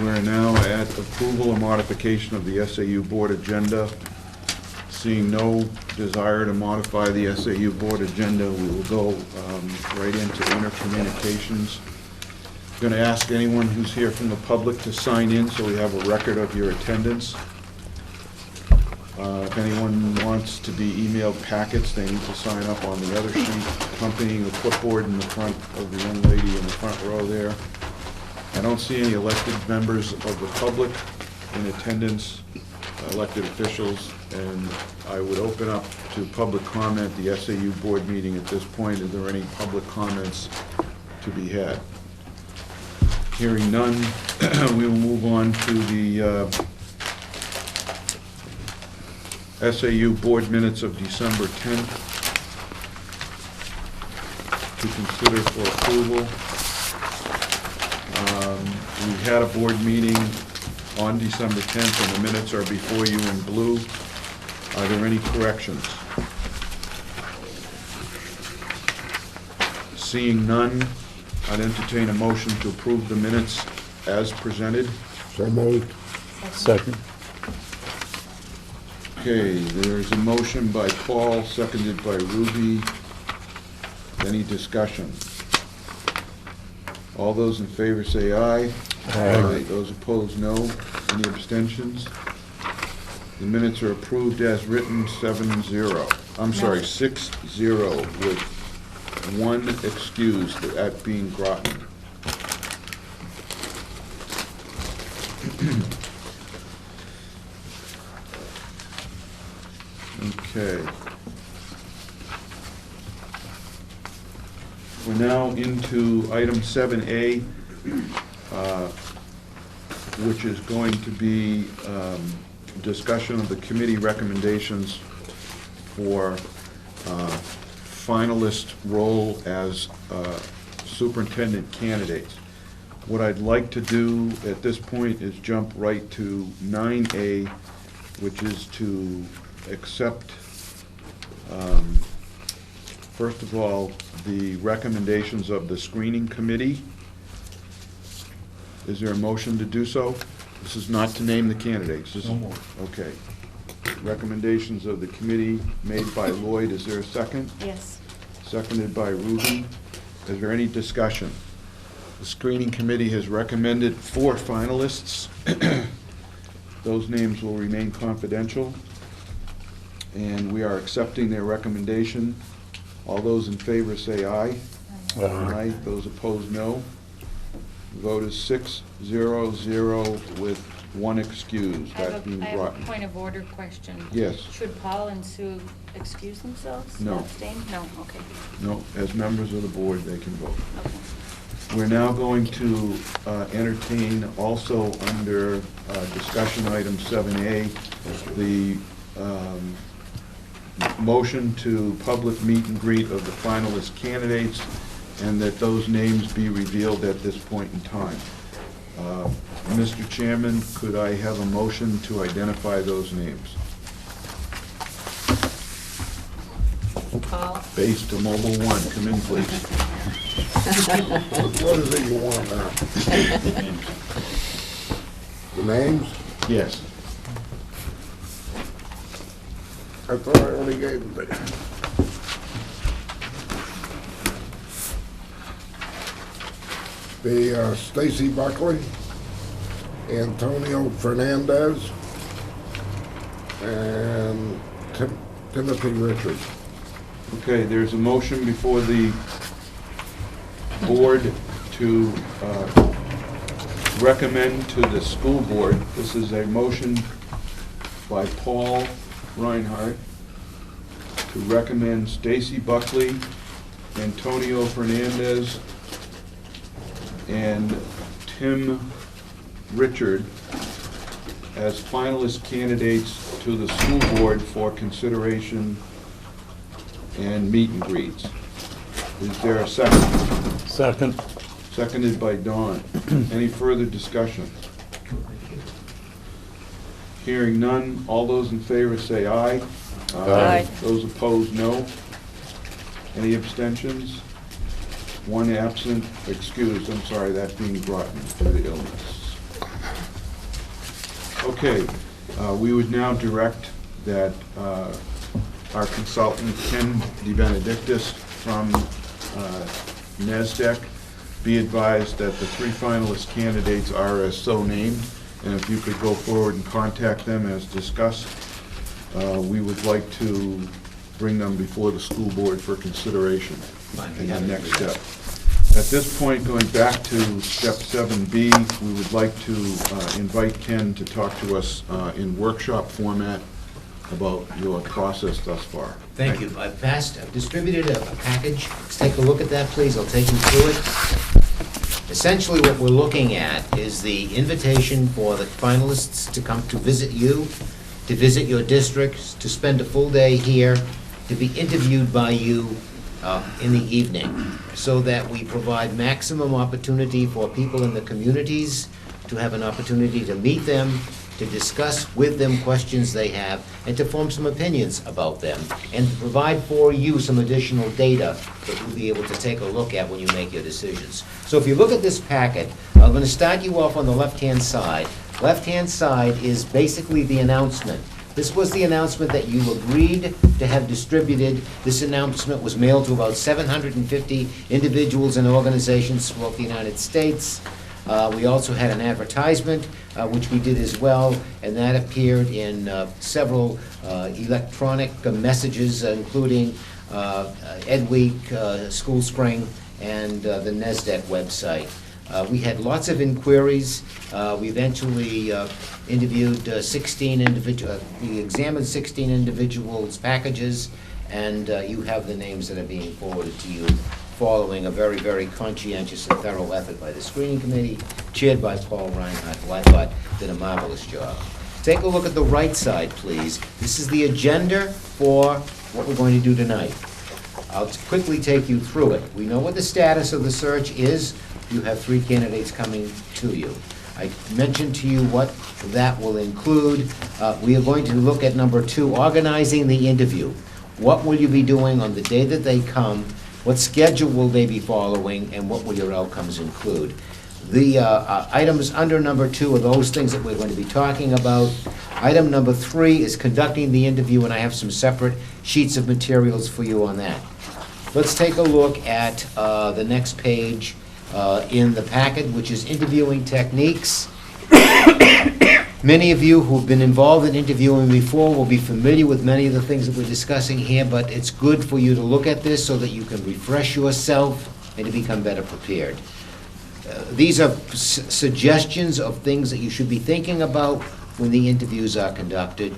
We're now at approval or modification of the SAU board agenda. Seeing no desire to modify the SAU board agenda, we will go right into intercommunications. I'm going to ask anyone who's here from the public to sign in so we have a record of your attendance. If anyone wants to be emailed packets, they need to sign up on the other sheet accompanying the clipboard in the front of the young lady in the front row there. I don't see any elected members of the public in attendance, elected officials, and I would open up to public comment, the SAU board meeting at this point. Is there any public comments to be had? Hearing none, we will move on to the SAU board minutes of December 10th to consider for approval. We had a board meeting on December 10th, and the minutes are before you in blue. Are there any corrections? Seeing none, I'd entertain a motion to approve the minutes as presented. So moved. Second. Okay, there's a motion by Paul, seconded by Ruby. Any discussion? All those in favor say aye. Aye. Those opposed, no. Any abstentions? The minutes are approved as written, 7-0. I'm sorry, 6-0, with one excused, that being Groton. Okay. We're now into item 7A, which is going to be discussion of the committee recommendations for finalist role as superintendent candidates. What I'd like to do at this point is jump right to 9A, which is to accept, first of all, the recommendations of the screening committee. Is there a motion to do so? This is not to name the candidates. This is, okay. Recommendations of the committee made by Lloyd. Is there a second? Yes. Seconded by Ruby. Is there any discussion? The screening committee has recommended 4 finalists. Those names will remain confidential, and we are accepting their recommendation. All those in favor say aye. Aye. Aye. Those opposed, no. Vote is 6-0-0 with one excused. I have That being a Groton. point of order question. Yes. Should Paul and Sue excuse themselves? No. Abstain? No, okay. No, as members of the board, they can vote. Okay. We're now going to entertain also under discussion item 7A, the motion to public meet and greet of the finalist candidates, and that those names be revealed at this point in time. Mr. Chairman, could I have a motion to identify those names? Paul? Base to Mobile 1, come in, please. What is it you want now? The names? Yes. I thought I already gave them to you. The Stacy Buckley, Antonio Fernandez, and Timothy Richards. Okay, there's a motion before the board to recommend to the school board. This is a motion by Paul Reinhardt to recommend Stacy Buckley, Antonio Fernandez, and Tim Richard as finalist candidates to the school board for consideration and meet and greets. Is there a second? Second. Seconded by Dawn. Any further discussion? Hearing none, all those in favor say aye. Aye. Those opposed, no. Any abstentions? One absent, excused, I'm sorry, that being brought to the illness. Okay, we would now direct that our consultant, Ken DeBenedictis from NASDAQ, be advised that the 3 finalist candidates are as so named, and if you could go forward and contact them as discussed, we would like to bring them before the school board for consideration in the next step. At this point, going back to step 7B, we would like to invite Ken to talk to us in workshop format about your process thus far. Thank you. I've distributed a package. Let's take a look at that, please. I'll take you through it. Essentially, what we're looking at is the invitation for the finalists to come to visit you, to visit your districts, to spend a full day here, to be interviewed by you in the evening, so that we provide maximum opportunity for people in the communities to have an opportunity to meet them, to discuss with them questions they have, and to form some opinions about them, and to provide for you some additional data that you'll be able to take a look at when you make your decisions. So if you look at this packet, I'm going to start you off on the left-hand side. Left-hand side is basically the announcement. This was the announcement that you agreed to have distributed. This announcement was mailed to about 750 individuals and organizations throughout the United States. We also had an advertisement, which we did as well, and that appeared in several electronic messages, including Ed Week, School Spring, and the NASDAQ website. We had lots of inquiries. We eventually interviewed 16 individuals. We examined 16 individuals' packages, and you have the names that are being forwarded to you, following a very, very conscientious and thorough effort by the screening committee, chaired by Paul Reinhardt, who I thought did a marvelous job. Take a look at the right side, please. This is the agenda for what we're going to do tonight. I'll quickly take you through it. We know what the status of the search is. You have 3 candidates coming to you. I mentioned to you what that will include. We are going to look at number 2, organizing the interview. What will you be doing on the day that they come? What schedule will they be following, and what will your outcomes include? The items under number 2 are those things that we're going to be talking about. Item number 3 is conducting the interview, and I have some separate sheets of materials for you on that. Let's take a look at the next page in the packet, which is interviewing techniques. Many of you who've been involved in interviewing before will be familiar with many of the things that we're discussing here, but it's good for you to look at this so that you can refresh yourself and to become better prepared. These are suggestions of things that you should be thinking about when the interviews are conducted.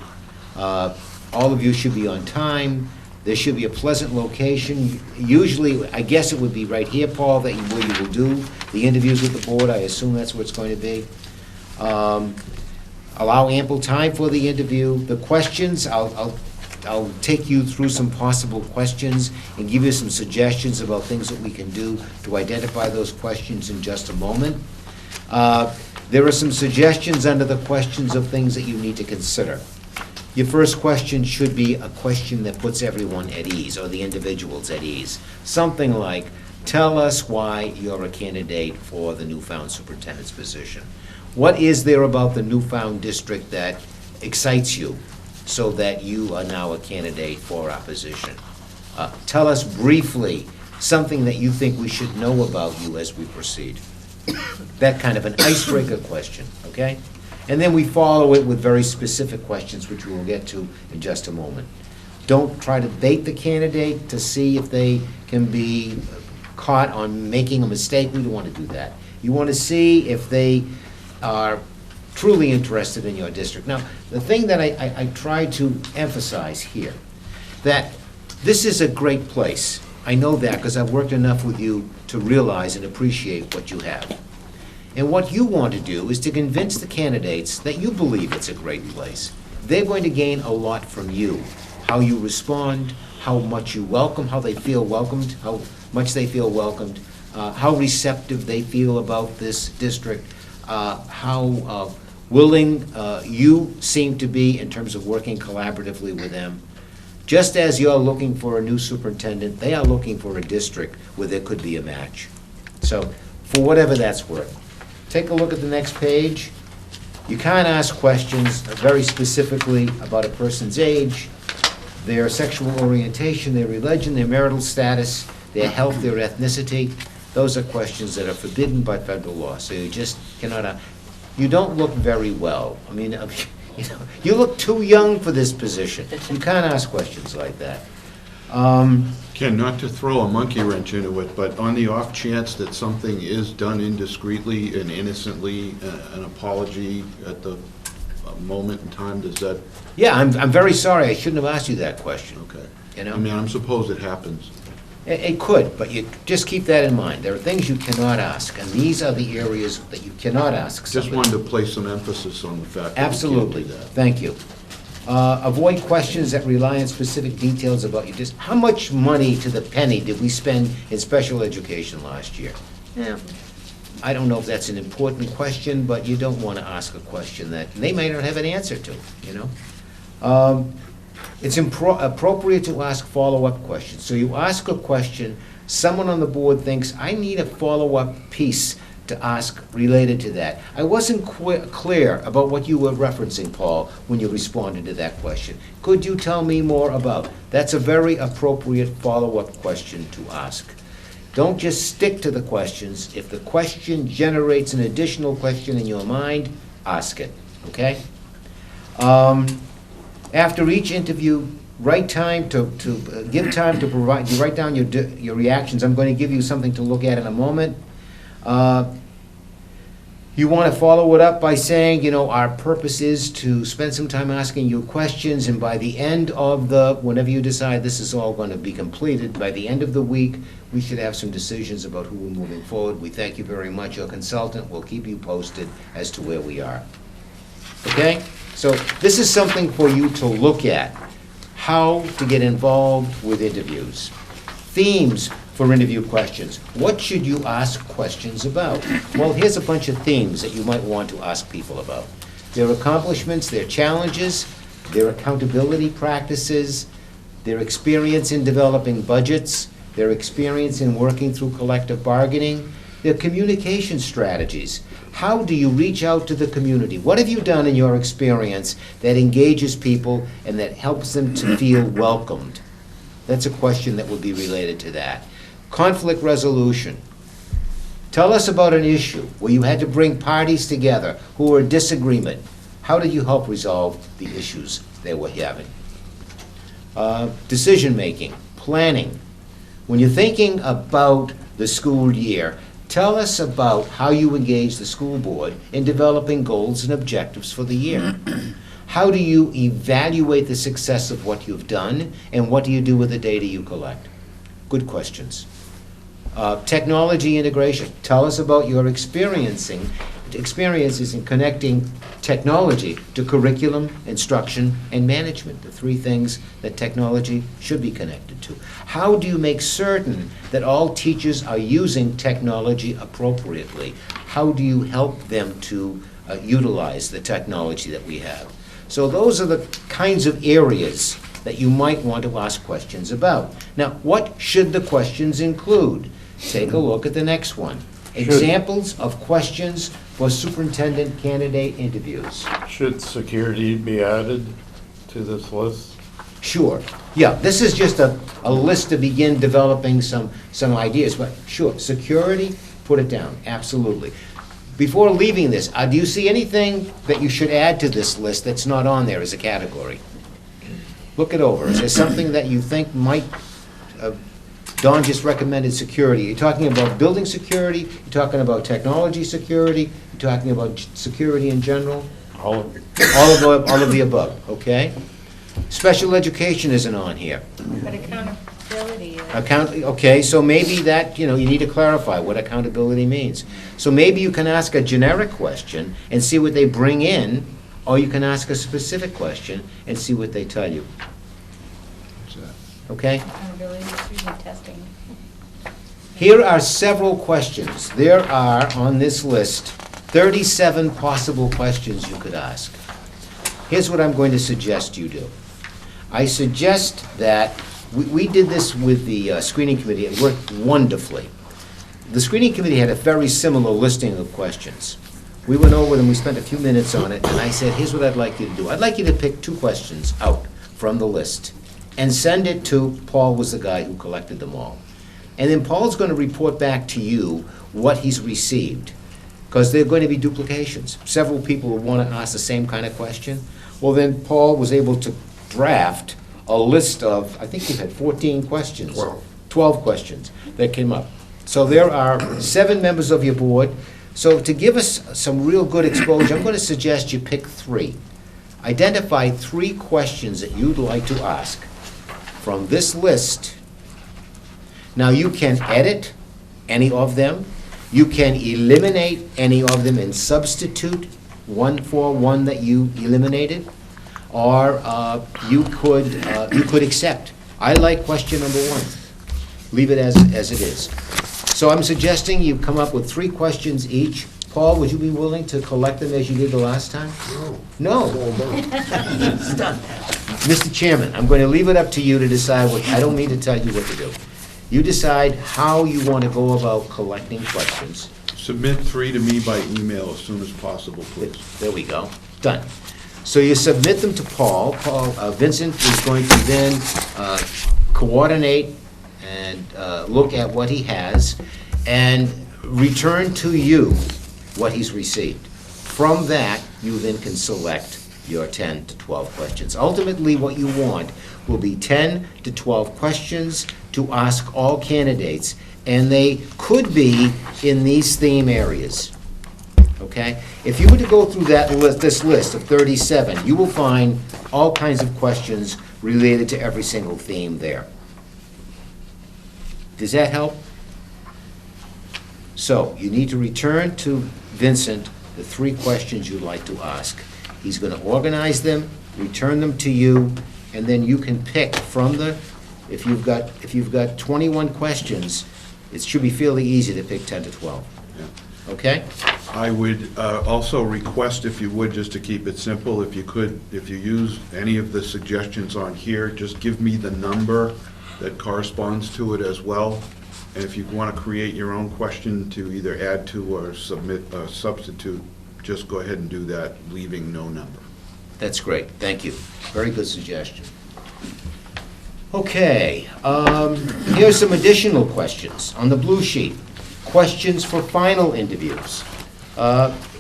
All of you should be on time. There should be a pleasant location. Usually, I guess it would be right here, Paul, where you will do the interviews with the board. I assume that's where it's going to be. Allow ample time for the interview. The questions, I'll take you through some possible questions and give you some suggestions about things that we can do to identify those questions in just a moment. There are some suggestions under the questions of things that you need to consider. Your first question should be a question that puts everyone at ease, or the individuals at ease. Something like, tell us why you're a candidate for the newfound superintendent's position. What is there about the newfound district that excites you so that you are now a candidate for our position? Tell us briefly something that you think we should know about you as we proceed. That kind of an icebreaker question, okay? And then we follow it with very specific questions, which we will get to in just a moment. Don't try to bait the candidate to see if they can be caught on making a mistake. We don't want to do that. You want to see if they are truly interested in your district. Now, the thing that I try to emphasize here, that this is a great place. I know that because I've worked enough with you to realize and appreciate what you have. And what you want to do is to convince the candidates that you believe it's a great place. They're going to gain a lot from you. How you respond, how much you welcome, how they feel welcomed, how much they feel welcomed, how receptive they feel about this district, how willing you seem to be in terms of working collaboratively with them. Just as you're looking for a new superintendent, they are looking for a district where there could be a match. So, for whatever that's worth. Take a look at the next page. You can't ask questions very specifically about a person's age, their sexual orientation, their religion, their marital status, their health, their ethnicity. Those are questions that are forbidden by federal law, so you just cannot, you don't look very well. I mean, you know, you look too young for this position. You can't ask questions like that. Ken, not to throw a monkey wrench into it, but on the off chance that something is done indiscreetly and innocently, an apology at the moment in time, does that, Yeah, I'm very sorry, I shouldn't have asked you that question, okay? you know? I mean, I'm supposed it happens. It could, but you just keep that in mind. There are things you cannot ask, and these are the areas that you cannot ask Just somebody. wanted to place some emphasis on the fact that we can't Absolutely, do that. thank you. Avoid questions that rely on specific details about your how much money to the penny did we spend in special education last year? Yeah, I don't know if that's an important question, but you don't want to ask a question that they may not have an answer to, you know? It's appropriate to ask follow-up questions. So you ask a question, someone on the board thinks, I need a follow-up piece to ask related to that. I wasn't clear about what you were referencing, Paul, when you responded to that question. Could you tell me more about? That's a very appropriate follow-up question to ask. Don't just stick to the questions. If the question generates an additional question in your mind, ask it, okay? After each interview, give time to provide, you write down your reactions. I'm going to give you something to look at in a moment. You want to follow it up by saying, you know, our purpose is to spend some time asking you questions, and by the end of whenever you decide this is all going to be completed, by the end of the week, we should have some decisions about who we're moving forward. We thank you very much. Your consultant will keep you posted as to where we are. Okay? So this is something for you to look at, how to get involved with interviews. Themes for interview questions. What should you ask questions about? Well, here's a bunch of themes that you might want to ask people about. Their accomplishments, their challenges, their accountability practices, their experience in developing budgets, their experience in working through collective bargaining, their communication strategies. How do you reach out to the community? What have you done in your experience that engages people and that helps them to feel welcomed? That's a question that would be related to that. Conflict resolution. Tell us about an issue where you had to bring parties together who were in disagreement. How did you help resolve the issues they were having? Decision-making, planning. When you're thinking about the school year, tell us about how you engage the school board in developing goals and objectives for the year. How do you evaluate the success of what you've done, and what do you do with the data you collect? Good questions. Technology integration. Tell us about your experiences in connecting technology to curriculum, instruction, and management, the three things that technology should be connected to. How do you make certain that all teachers are using technology appropriately? How do you help them to utilize the technology that we have? So those are the kinds of areas that you might want to ask questions about. Now, what should the questions include? Take a look at the next one. Examples of questions for superintendent candidate interviews. Should security be added to this list? Sure. Yeah, this is just a list to begin developing some ideas, but sure, security, put it down, absolutely. Before leaving this, do you see anything that you should add to this list that's not on there as a category? Look it over. Is there something that you think might, Don just recommended security. You're talking about building security, you're talking about technology security, you're talking about security in general? All of it. All of the above, okay? Special education isn't on here. But accountability is. Okay, so maybe that, you need to clarify what accountability means. So maybe you can ask a generic question and see what they bring in, or you can ask a specific question and see what they tell you. What's that? Okay? Accountability is usually testing. Here are several questions. There are, on this list, 37 possible questions you could ask. Here's what I'm going to suggest you do. I suggest that, we did this with the screening committee, it worked wonderfully. The screening committee had a very similar listing of questions. We went over them, we spent a few minutes on it, and I said, here's what I'd like you to do. I'd like you to pick 2 questions out from the list and send it to, Paul was the guy who collected them all. And then Paul's going to report back to you what he's received, because there are going to be duplications. Several people will want to ask the same kind of question. Well, then Paul was able to draft a list of, I think we had 14 questions. 12 questions that came up. So there are 7 members of your board. So to give us some real good exposure, I'm going to suggest you pick 3. Identify 3 questions that you'd like to ask from this list. Now, you can edit any of them. You can eliminate any of them and substitute one for one that you eliminated, or you could accept. I like question number 1. Leave it as it is. So I'm suggesting you come up with 3 questions each. Paul, would you be willing to collect them as you did the last time? No. It's done. Mr. Chairman, I'm going to leave it up to you to decide what, I don't mean to tell you what to do. You decide how you want to go about collecting questions. Submit 3 to me by email as soon as possible, please. There we go. Done. So you submit them to Paul. Vincent is going to then coordinate and look at what he has and return to you what he's received. From that, you then can select your 10 to 12 questions. Ultimately, what you want will be 10 to 12 questions to ask all candidates, and they could be in these theme areas. Okay? If you were to go through that list, this list of 37, you will find all kinds of questions related to every single theme there. Does that help? So, you need to return to Vincent the 3 questions you'd like to ask. He's going to organize them, return them to you, and then you can pick from the, if you've got 21 questions, it should be fairly easy to pick 10 to 12. Yeah. Okay? I would also request, if you would, just to keep it simple, if you could, if you use any of the suggestions on here, just give me the number that corresponds to it as well. And if you want to create your own question to either add to or substitute, just go ahead and do that, leaving no number. That's great. Thank you. Very good suggestion. Okay. Here's some additional questions on the blue sheet. Questions for final interviews.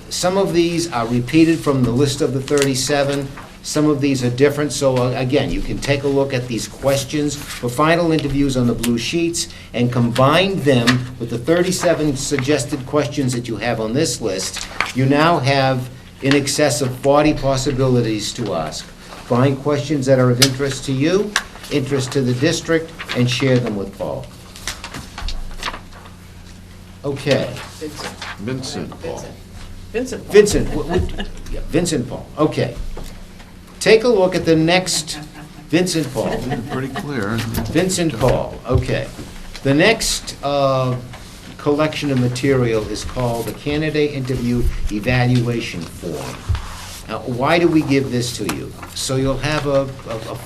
Some of these are repeated from the list of the 37. Some of these are different, so again, you can take a look at these questions for final interviews on the blue sheets and combine them with the 37 suggested questions that you have on this list. You now have in excess of 40 possibilities to ask. Find questions that are of interest to you, interest to the district, and share them with Paul. Okay. Vincent Paul. Vincent Paul, okay. Take a look at the next, Vincent Paul. Pretty clear. Vincent Paul, okay. The next collection of material is called the Candidate Interview Evaluation Form. Now, why do we give this to you? So you'll have a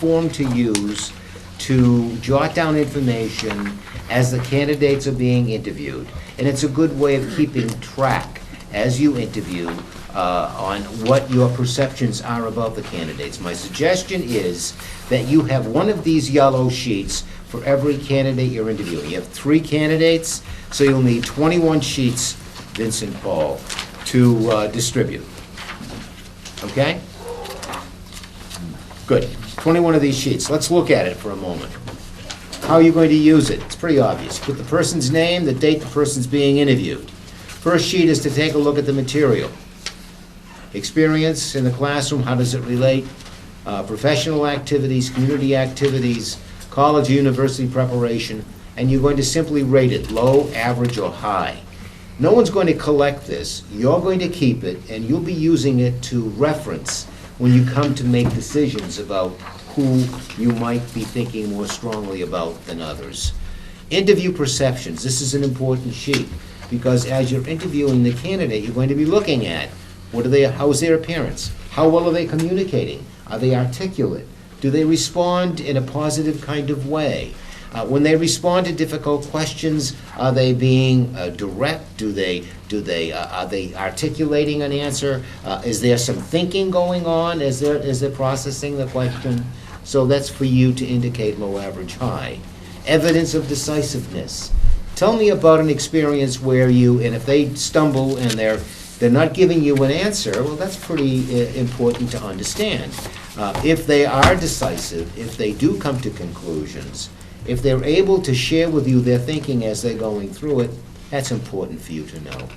form to use to jot down information as the candidates are being interviewed. And it's a good way of keeping track as you interview on what your perceptions are about the candidates. My suggestion is that you have one of these yellow sheets for every candidate you're interviewing. You have 3 candidates, so you'll need 21 sheets, Vincent Paul, to distribute. Okay? Good. 21 of these sheets. Let's look at it for a moment. How are you going to use it? It's pretty obvious. Put the person's name, the date the person's being interviewed. First sheet is to take a look at the material. Experience in the classroom, how does it relate? Professional activities, community activities, college or university preparation, and you're going to simply rate it, low, average, or high. No one's going to collect this. You're going to keep it, and you'll be using it to reference when you come to make decisions about who you might be thinking more strongly about than others. Interview perceptions. This is an important sheet, because as you're interviewing the candidate, you're going to be looking at how's their appearance? How well are they communicating? Are they articulate? Do they respond in a positive kind of way? When they respond to difficult questions, are they being direct? Are they articulating an answer? Is there some thinking going on as they're processing the question? So that's for you to indicate low, average, high. Evidence of decisiveness. Tell me about an experience where you, and if they stumble and they're not giving you an answer, well, that's pretty important to understand. If they are decisive, if they do come to conclusions, if they're able to share with you their thinking as they're going through it, that's important for you to know.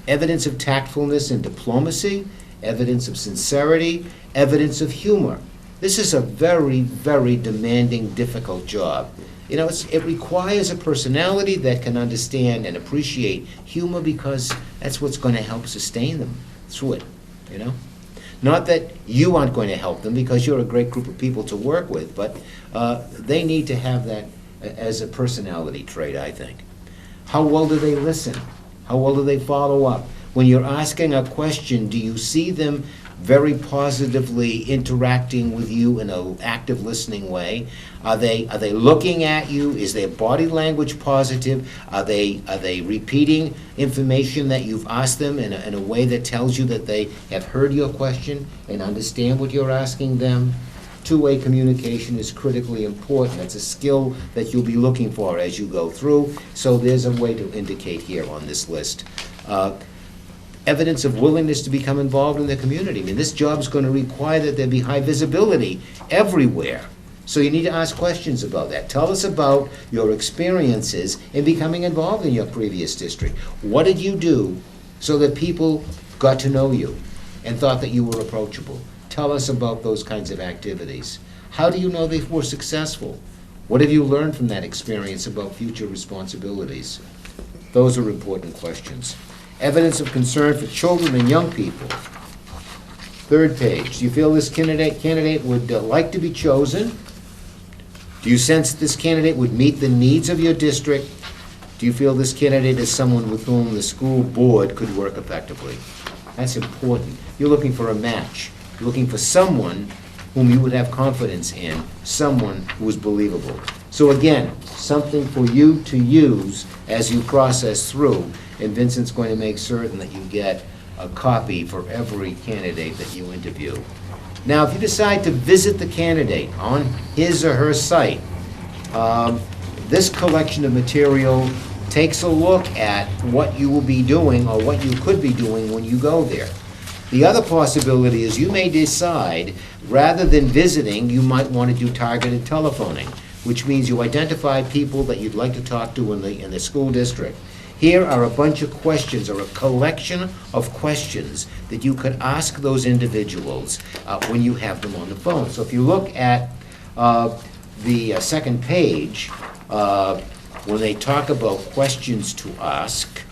Evidence of tactfulness and diplomacy, evidence of sincerity, evidence of humor. This is a very, very demanding, difficult job. You know, it requires a personality that can understand and appreciate humor, because that's what's going to help sustain them through it, you know? Not that you aren't going to help them, because you're a great group of people to work with, but they need to have that as a personality trait, I think. How well do they listen? How well do they follow up? When you're asking a question, do you see them very positively interacting with you in an active listening way? Are they looking at you? Is their body language positive? Are they repeating information that you've asked them in a way that tells you that they have heard your question and understand what you're asking them? Two-way communication is critically important. It's a skill that you'll be looking for as you go through, so there's a way to indicate here on this list. Evidence of willingness to become involved in the community. I mean, this job's going to require that there be high visibility everywhere. So you need to ask questions about that. Tell us about your experiences in becoming involved in your previous district. What did you do so that people got to know you and thought that you were approachable? Tell us about those kinds of activities. How do you know they were successful? What have you learned from that experience about future responsibilities? Those are important questions. Evidence of concern for children and young people. Third page. Do you feel this candidate would like to be chosen? Do you sense this candidate would meet the needs of your district? Do you feel this candidate is someone with whom the school board could work effectively? That's important. You're looking for a match. You're looking for someone whom you would have confidence in, someone who is believable. So again, something for you to use as you process through, and Vincent's going to make certain that you get a copy for every candidate that you interview. Now, if you decide to visit the candidate on his or her site, this collection of material takes a look at what you will be doing or what you could be doing when you go there. The other possibility is you may decide, rather than visiting, you might want to do targeted telephoning, which means you identify people that you'd like to talk to in the school district. Here are a bunch of questions, or a collection of questions that you could ask those individuals when you have them on the phone. So if you look at the second page, when they talk about questions to ask,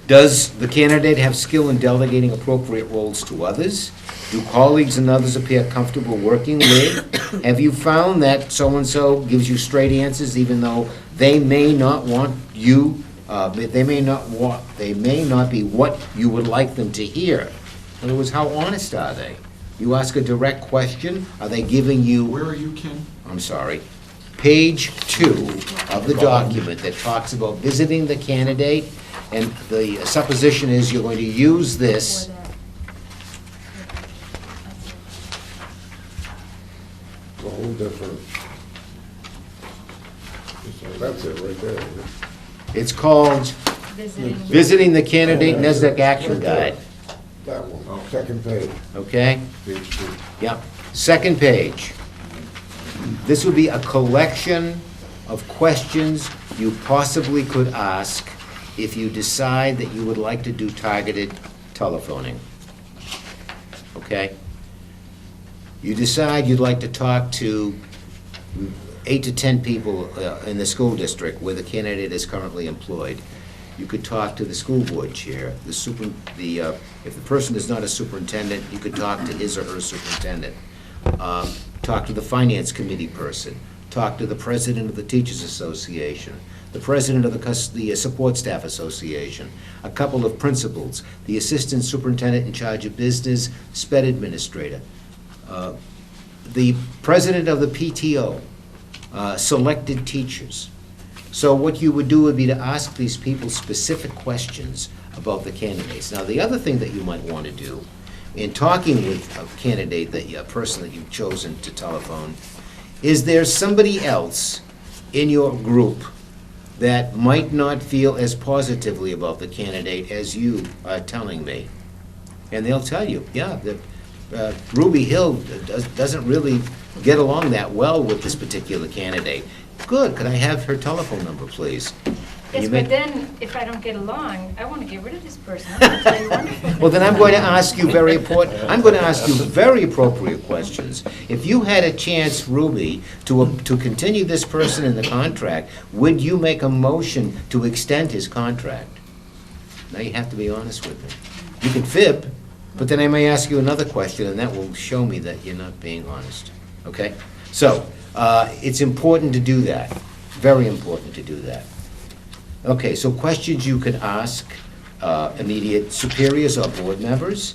does the candidate have skill in delegating appropriate roles to others? Do colleagues and others appear comfortable working with? Have you found that so-and-so gives you straight answers even though they may not want you, they may not be what you would like them to hear? In other words, how honest are they? You ask a direct question, are they giving you... Where are you, Ken? I'm sorry. Page 2 of the document that talks about visiting the candidate, and the supposition is you're going to use this. It's a whole different. So that's it right there. It's called Visiting the Candidate NESDEC Action Guide, That one, second page. okay? Page 2. Yeah. Second page. This would be a collection of questions you possibly could ask if you decide that you would like to do targeted telephoning. Okay? You decide you'd like to talk to 8 to 10 people in the school district where the candidate is currently employed. You could talk to the school board chair, if the person is not a superintendent, you could talk to his or her superintendent. Talk to the finance committee person, talk to the president of the Teachers Association, the president of the Support Staff Association, a couple of principals, the assistant superintendent in charge of business, SPED administrator, the president of the PTO, selected teachers. So what you would do would be to ask these people specific questions about the candidates. Now, the other thing that you might want to do in talking with a candidate, a person that you've chosen to telephone, is there somebody else in your group that might not feel as positively about the candidate as you are telling me? And they'll tell you, yeah, that Ruby Hill doesn't really get along that well with this particular candidate. Good, could I have her telephone number, please? And Yes, you may- but then, if I don't get along, I want to get rid of this person. I'm going to tell you wonderful. Well, then I'm going to ask you I'm going to ask you very appropriate questions. If you had a chance, Ruby, to continue this person in the contract, would you make a motion to extend his contract? Now you have to be honest with me. You can fib, but then I may ask you another question, and that will show me that you're not being honest, okay? So, it's important to do that, very important to do that. Okay, so questions you can ask immediate superiors or board members,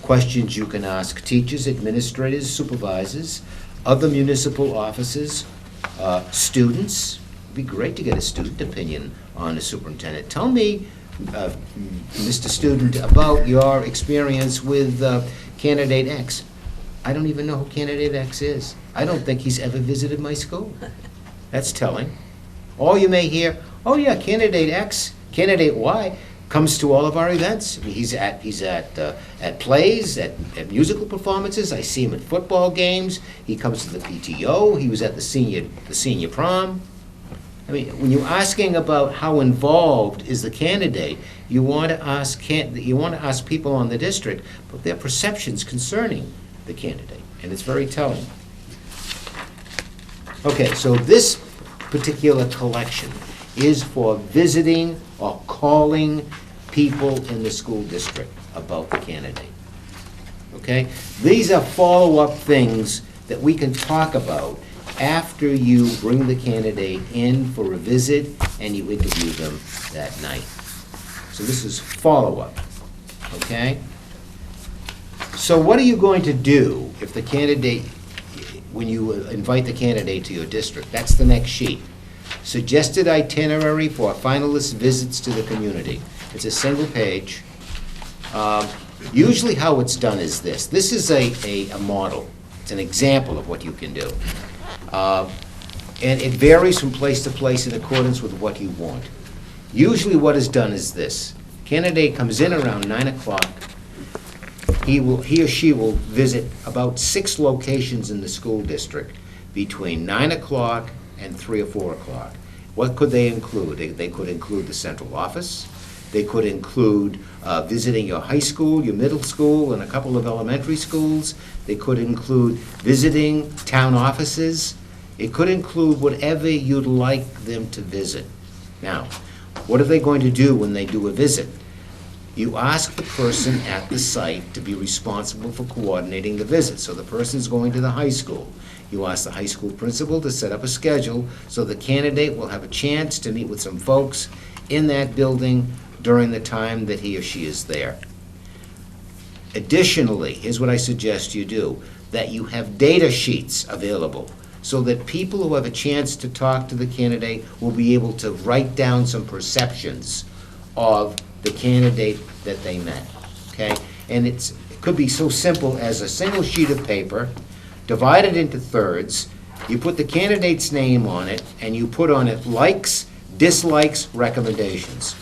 questions you can ask teachers, administrators, supervisors, other municipal officers, students. It'd be great to get a student opinion on the superintendent. Tell me, Mr. Student, about your experience with candidate X. I don't even know who candidate X is. I don't think he's ever visited my school. That's telling. Or you may hear, oh yeah, candidate X, candidate Y comes to all of our events. He's at plays, at musical performances. I see him at football games. He comes to the PTO. He was at the senior prom. I mean, when you're asking about how involved is the candidate, you want to ask people on the district about their perceptions concerning the candidate, and it's very telling. Okay, so this particular collection is for visiting or calling people in the school district about the candidate. Okay? These are follow-up things that we can talk about after you bring the candidate in for a visit and you interview them that night. So this is follow-up, okay? So what are you going to do if the candidate, when you invite the candidate to your district? That's the next sheet. Suggested itinerary for finalist visits to the community. It's a single page. Usually how it's done is this. This is a model. It's an example of what you can do. And it varies from place to place in accordance with what you want. Usually what is done is this. Candidate comes in around 9 o'clock. He or she will visit about 6 locations in the school district between 9 o'clock and 3 or 4 o'clock. What could they include? They could include the central office. They could include visiting your high school, your middle school, and a couple of elementary schools. They could include visiting town offices. It could include whatever you'd like them to visit. Now, what are they going to do when they do a visit? You ask the person at the site to be responsible for coordinating the visit. So the person's going to the high school. You ask the high school principal to set up a schedule so the candidate will have a chance to meet with some folks in that building during the time that he or she is there. Additionally, here's what I suggest you do, that you have data sheets available so that people who have a chance to talk to the candidate will be able to write down some perceptions of the candidate that they met, okay? And it could be so simple as a single sheet of paper, divided into thirds. You put the candidate's name on it, and you put on it likes, dislikes, recommendations,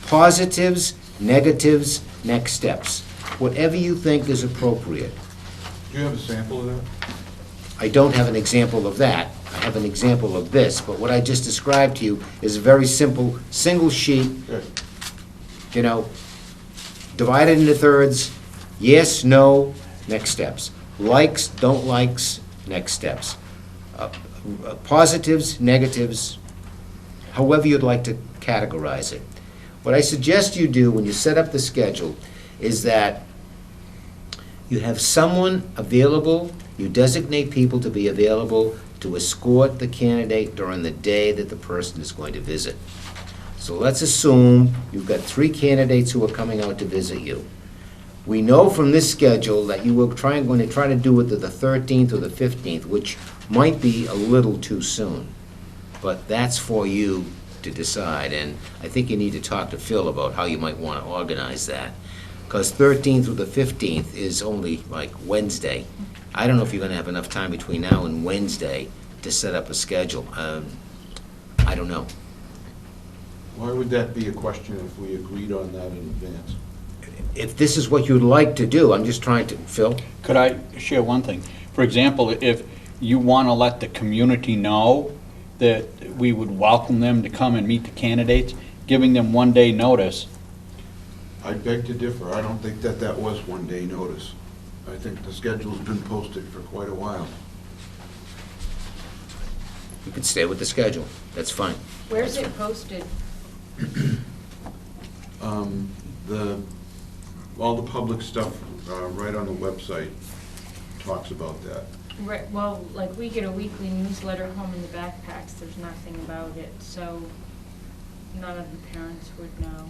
positives, negatives, next steps, whatever you think is appropriate. Do you have a sample of that? I don't have an example of that. I have an example of this, but what I just described to you is a very simple, single sheet, Good. you know, divided into thirds, yes, no, next steps. Likes, don't likes, next steps. Positives, negatives, however you'd like to categorize it. What I suggest you do when you set up the schedule is that you have someone available, you designate people to be available to escort the candidate during the day that the person is going to visit. So let's assume you've got 3 candidates who are coming out to visit you. We know from this schedule that you were going to try to do it to the 13th or the 15th, which might be a little too soon. But that's for you to decide, and I think you need to talk to Phil about how you might want to organize that. Because 13th through the 15th is only like Wednesday. I don't know if you're going to have enough time between now and Wednesday to set up a schedule. I don't know. Why would that be a question if we agreed on that in advance? If this is what you'd like to do, I'm just trying to, Phil? Could I share one thing? For example, if you want to let the community know that we would welcome them to come and meet the candidates, giving them 1 day notice. I beg to differ. I don't think that that was 1 day notice. I think the schedule's been posted for quite a while. You could stay with the schedule. That's fine. Where's it posted? All the public stuff right on the website talks about that. Right, well, like, we get a weekly newsletter home in the backpacks, there's nothing about it, so none of the parents would know.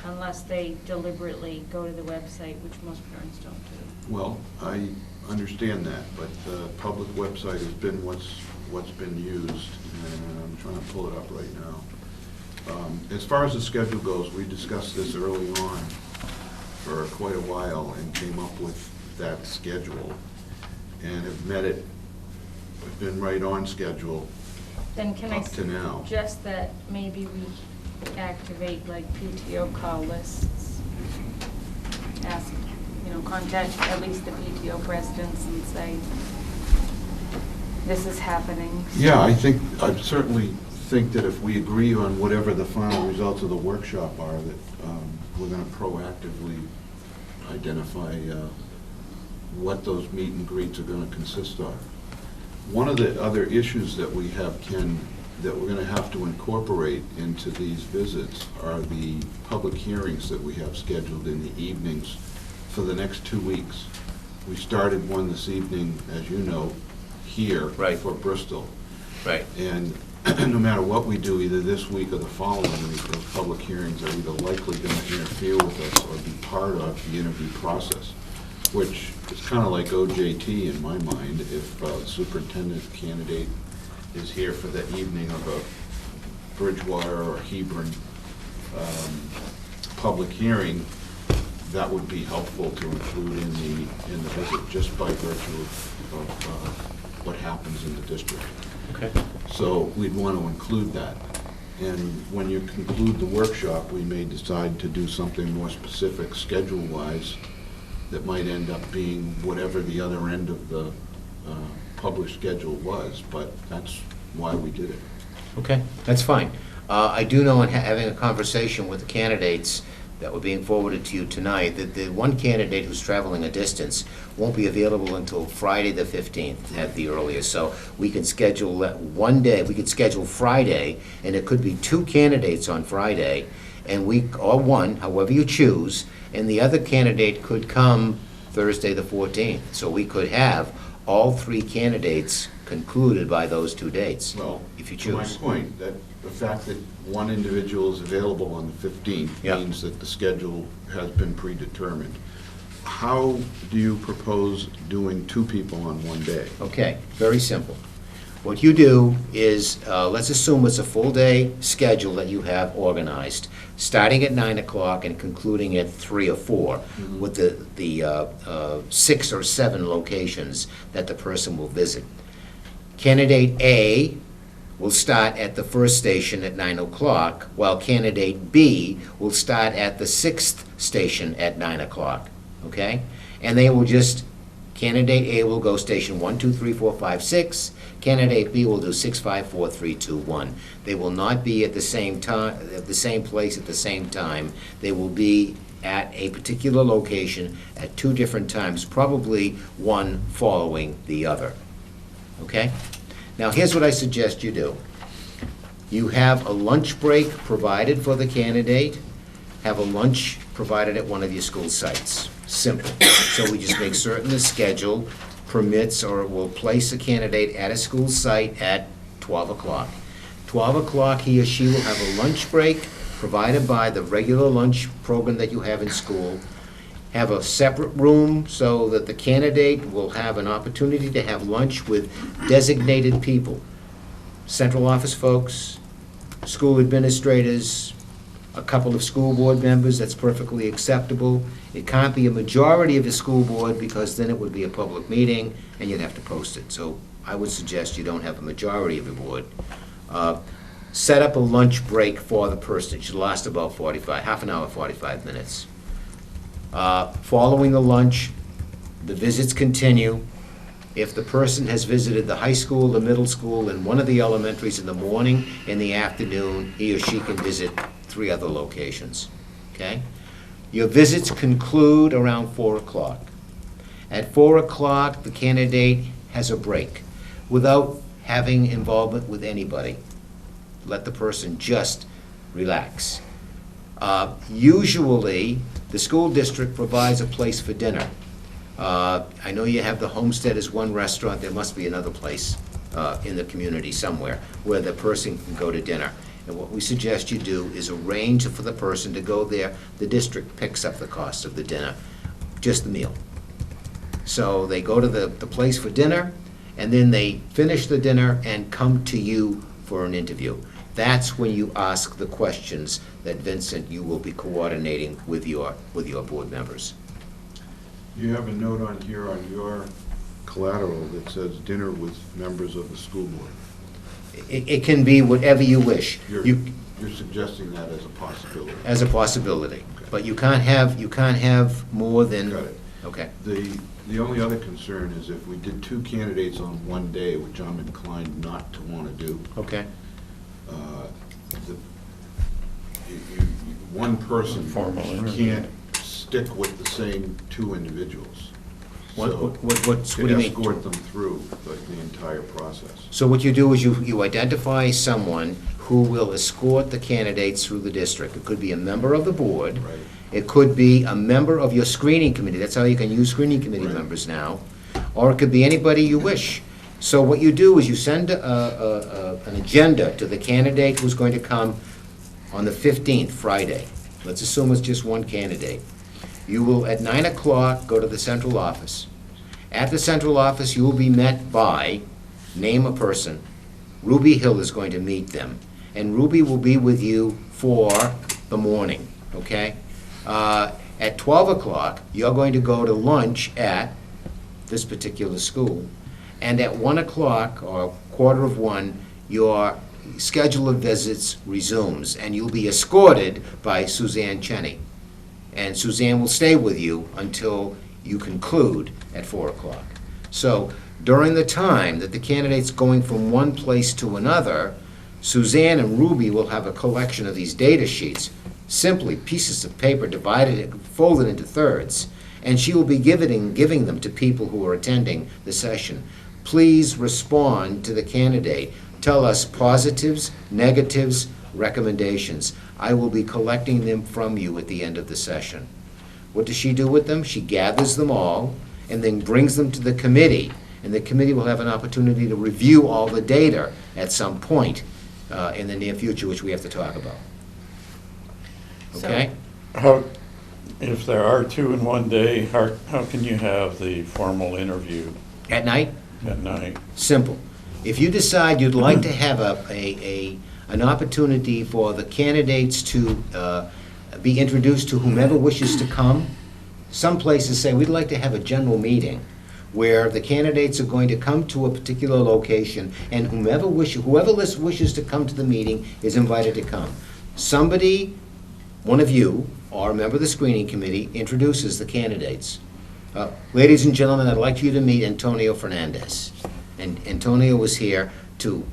Unless they deliberately go to the website, which most parents don't do. Well, I understand that, but the public website has been what's been used, and I'm trying to pull it up right now. As far as the schedule goes, we discussed this early on for quite a while and came up with that schedule and have met it, have been right on schedule Then can I up to now. suggest that maybe we activate like PTO call lists? Ask, contact at least the PTO presidents and say, this is happening. Yeah, I certainly think that if we agree on whatever the final results of the workshop are, that we're going to proactively identify what those meet and greets are going to consist of. One of the other issues that we have, Ken, that we're going to have to incorporate into these visits are the public hearings that we have scheduled in the evenings for the next 2 weeks. We started one this evening, as you know, here Right. for Bristol. Right. And no matter what we do, either this week or the following week, those public hearings are either likely going to interfere with us or be part of the interview process, which is kind of like OJT in my mind. If a superintendent candidate is here for the evening of a Bridgewater or Hebron public hearing, that would be helpful to include in the visit, just by virtue of what happens in the district. Okay. So we'd want to include that. And when you conclude the workshop, we may decide to do something more specific schedule-wise that might end up being whatever the other end of the published schedule was, but that's why we did it. Okay, that's fine. I do know in having a conversation with the candidates that were being forwarded to you tonight, that the one candidate who's traveling a distance won't be available until Friday the 15th at the earliest. So we can schedule that 1 day, we could schedule Friday, and it could be 2 candidates on Friday, and or one, however you choose, and the other candidate could come Thursday the 14th. So we could have all 3 candidates concluded by those 2 dates, Well, if you to my choose. point, that the fact that one individual is available on the 15th Yeah. means that the schedule has been predetermined. How do you propose doing 2 people on 1 day? Okay, very simple. What you do is, let's assume it's a full-day schedule that you have organized, starting at 9 o'clock and concluding at 3 or 4, with the 6 or 7 locations that the person will visit. Candidate A will start at the first station at 9 o'clock, while candidate B will start at the 6th station at 9 o'clock, okay? And they will just, candidate A will go station 1, 2, 3, 4, 5, 6. Candidate B will do 6, 5, 4, 3, 2, 1. They will not be at the same time, at the same place at the same time. They will be at a particular location at 2 different times, probably one following the other. Okay? Now, here's what I suggest you do. You have a lunch break provided for the candidate, have a lunch provided at one of your school sites. Simple. So we just make certain the schedule permits or will place a candidate at a school site at 12 o'clock. 12 o'clock, he or she will have a lunch break provided by the regular lunch program that you have in school. have a separate room so that the candidate will have an opportunity to have lunch with designated people. Central office folks, school administrators, a couple of school board members, that's perfectly acceptable. It can't be a majority of the school board, because then it would be a public meeting and you'd have to post it. So I would suggest you don't have a majority of the board. Set up a lunch break for the person. It should last about half an hour, 45 minutes. Following the lunch, the visits continue. If the person has visited the high school, the middle school, and one of the elementaries in the morning, in the afternoon, he or she can visit 3 other locations, okay? Your visits conclude around 4 o'clock. At 4 o'clock, the candidate has a break without having involvement with anybody. Let the person just relax. Usually, the school district provides a place for dinner. I know you have the Homestead as one restaurant. There must be another place in the community somewhere where the person can go to dinner. And what we suggest you do is arrange for the person to go there. The district picks up the cost of the dinner, just the meal. So they go to the place for dinner, and then they finish the dinner and come to you for an interview. That's when you ask the questions that, Vincent, you will be coordinating with your board members. You have a note on here on your collateral that says dinner with members of the school board. It can be whatever you wish. You're suggesting that as a possibility. As a possibility. Okay. But you can't have more than. Got it. Okay. The only other concern is if we did 2 candidates on one day, which I'm inclined not to want to do. Okay. One person Formal interview. can't stick with the same 2 individuals. What So, do you mean? escort them through the entire process. So what you do is you identify someone who will escort the candidates through the district. It could be a member of the board. Right. It could be a member of your screening committee. That's how you can use screening committee Right. members now. Or it could be anybody you wish. So what you do is you send an agenda to the candidate who's going to come on the 15th, Friday. Let's assume it's just one candidate. You will, at 9 o'clock, go to the central office. At the central office, you will be met by, name a person. Ruby Hill is going to meet them. And Ruby will be with you for the morning, okay? At 12 o'clock, you're going to go to lunch at this particular school. And at 1 o'clock, or 1:15, your schedule of visits resumes, and you'll be escorted by Suzanne Cheney. And Suzanne will stay with you until you conclude at 4 o'clock. So during the time that the candidate's going from one place to another, Suzanne and Ruby will have a collection of these data sheets, simply pieces of paper divided, folded into thirds, and she will be giving them to people who are attending the session. Please respond to the candidate. Tell us positives, negatives, recommendations. I will be collecting them from you at the end of the session. What does she do with them? She gathers them all and then brings them to the committee, and the committee will have an opportunity to review all the data at some point in the near future, which we have to talk about. Okay? How, if there are 2 in one day, how can you have the formal interview At night? at night? Simple. If you decide you'd like to have an opportunity for the candidates to be introduced to whomever wishes to come, some places say, we'd like to have a general meeting where the candidates are going to come to a particular location, and whoever wishes to come to the meeting is invited to come. Somebody, one of you, or a member of the screening committee, introduces the candidates. Ladies and gentlemen, I'd like you to meet Antonio Fernandez. And Antonio was here to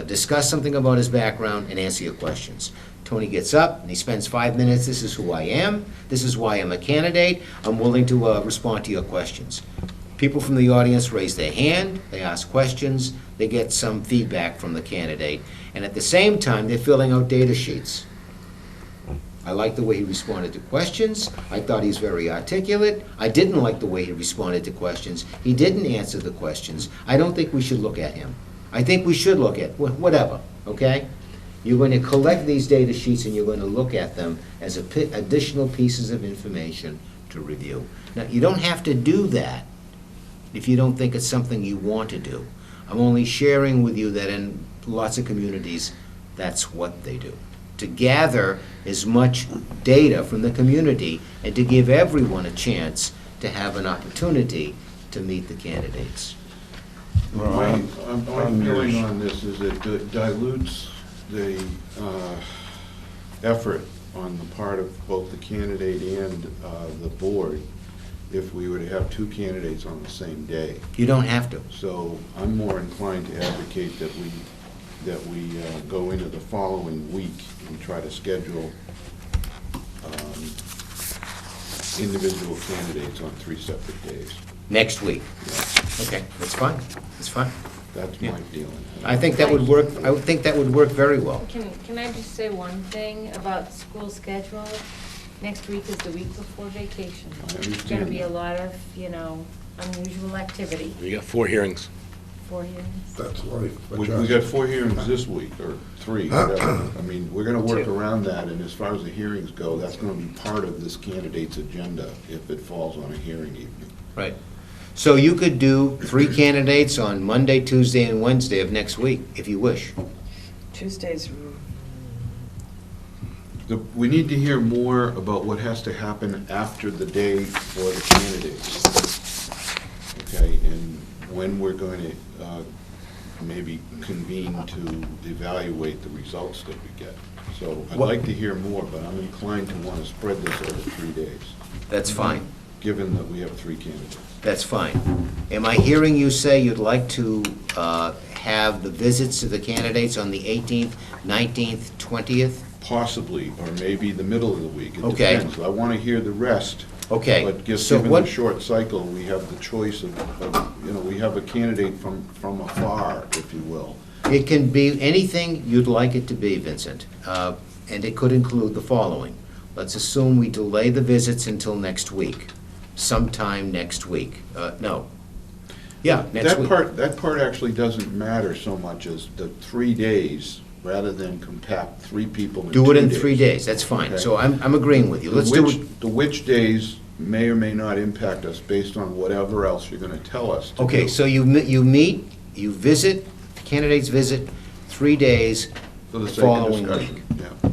discuss something about his background and answer your questions. Tony gets up and he spends 5 minutes. This is who I am. This is why I'm a candidate. I'm willing to respond to your questions. People from the audience raise their hand, they ask questions, they get some feedback from the candidate, and at the same time, they're filling out data sheets. I like the way he responded to questions. I thought he was very articulate. I didn't like the way he responded to questions. He didn't answer the questions. I don't think we should look at him. I think we should look at, whatever, okay? You're going to collect these data sheets and you're going to look at them as additional pieces of information to review. Now, you don't have to do that if you don't think it's something you want to do. I'm only sharing with you that in lots of communities, that's what they do. To gather as much data from the community and to give everyone a chance to have an opportunity to meet the candidates. My on feeling yours. on this is it dilutes the effort on the part of both the candidate and the board if we were to have two candidates on the same day. You don't have to. So I'm more inclined to advocate that we go into the following week and try to schedule individual candidates on 3 separate days. Next week. Yeah, Okay, that's fine. That's fine. that's Yeah. my feeling. I think that would work, I would think that would work very well. Can I just say one thing about school schedule? Next week is the week before vacation. I There's understand gonna be a that. lot of, unusual activity We got 4 hearings. for you. That's life. We got 4 hearings this week, or 3, whatever. I mean, we're gonna work 2. around that, and as far as the hearings go, that's gonna be part of this candidate's agenda if it falls on a hearing evening. Right. So you could do 3 candidates on Monday, Tuesday, and Wednesday of next week, if you wish. Tuesdays, We need to hear more about what has to happen after the day for the candidates. Okay, and when we're going to maybe convene to evaluate the results that we get. So I'd like to hear more, but I'm inclined to want to spread this over 3 days, That's fine. given that we have 3 candidates. That's fine. Am I hearing you say you'd like to have the visits to the candidates on the 18th, 19th, 20th? Possibly, or maybe the middle of the week. It Okay. depends. I want to hear the rest. Okay. But just So given what- the short cycle, we have the choice of, we have a candidate from afar, if you will. It can be anything you'd like it to be, Vincent. And it could include the following. Let's assume we delay the visits until next week, sometime next week. No. Yeah, next week. That part actually doesn't matter so much as the 3 days, rather than compact 3 people in 2 days. Do it in 3 days, that's fine. Okay. So I'm agreeing with you. Let's do it. The which days may or may not impact us based on whatever else you're gonna tell us to do. Okay, so you meet, you visit, the candidates visit 3 days For the the sake of following discussion, week. yeah.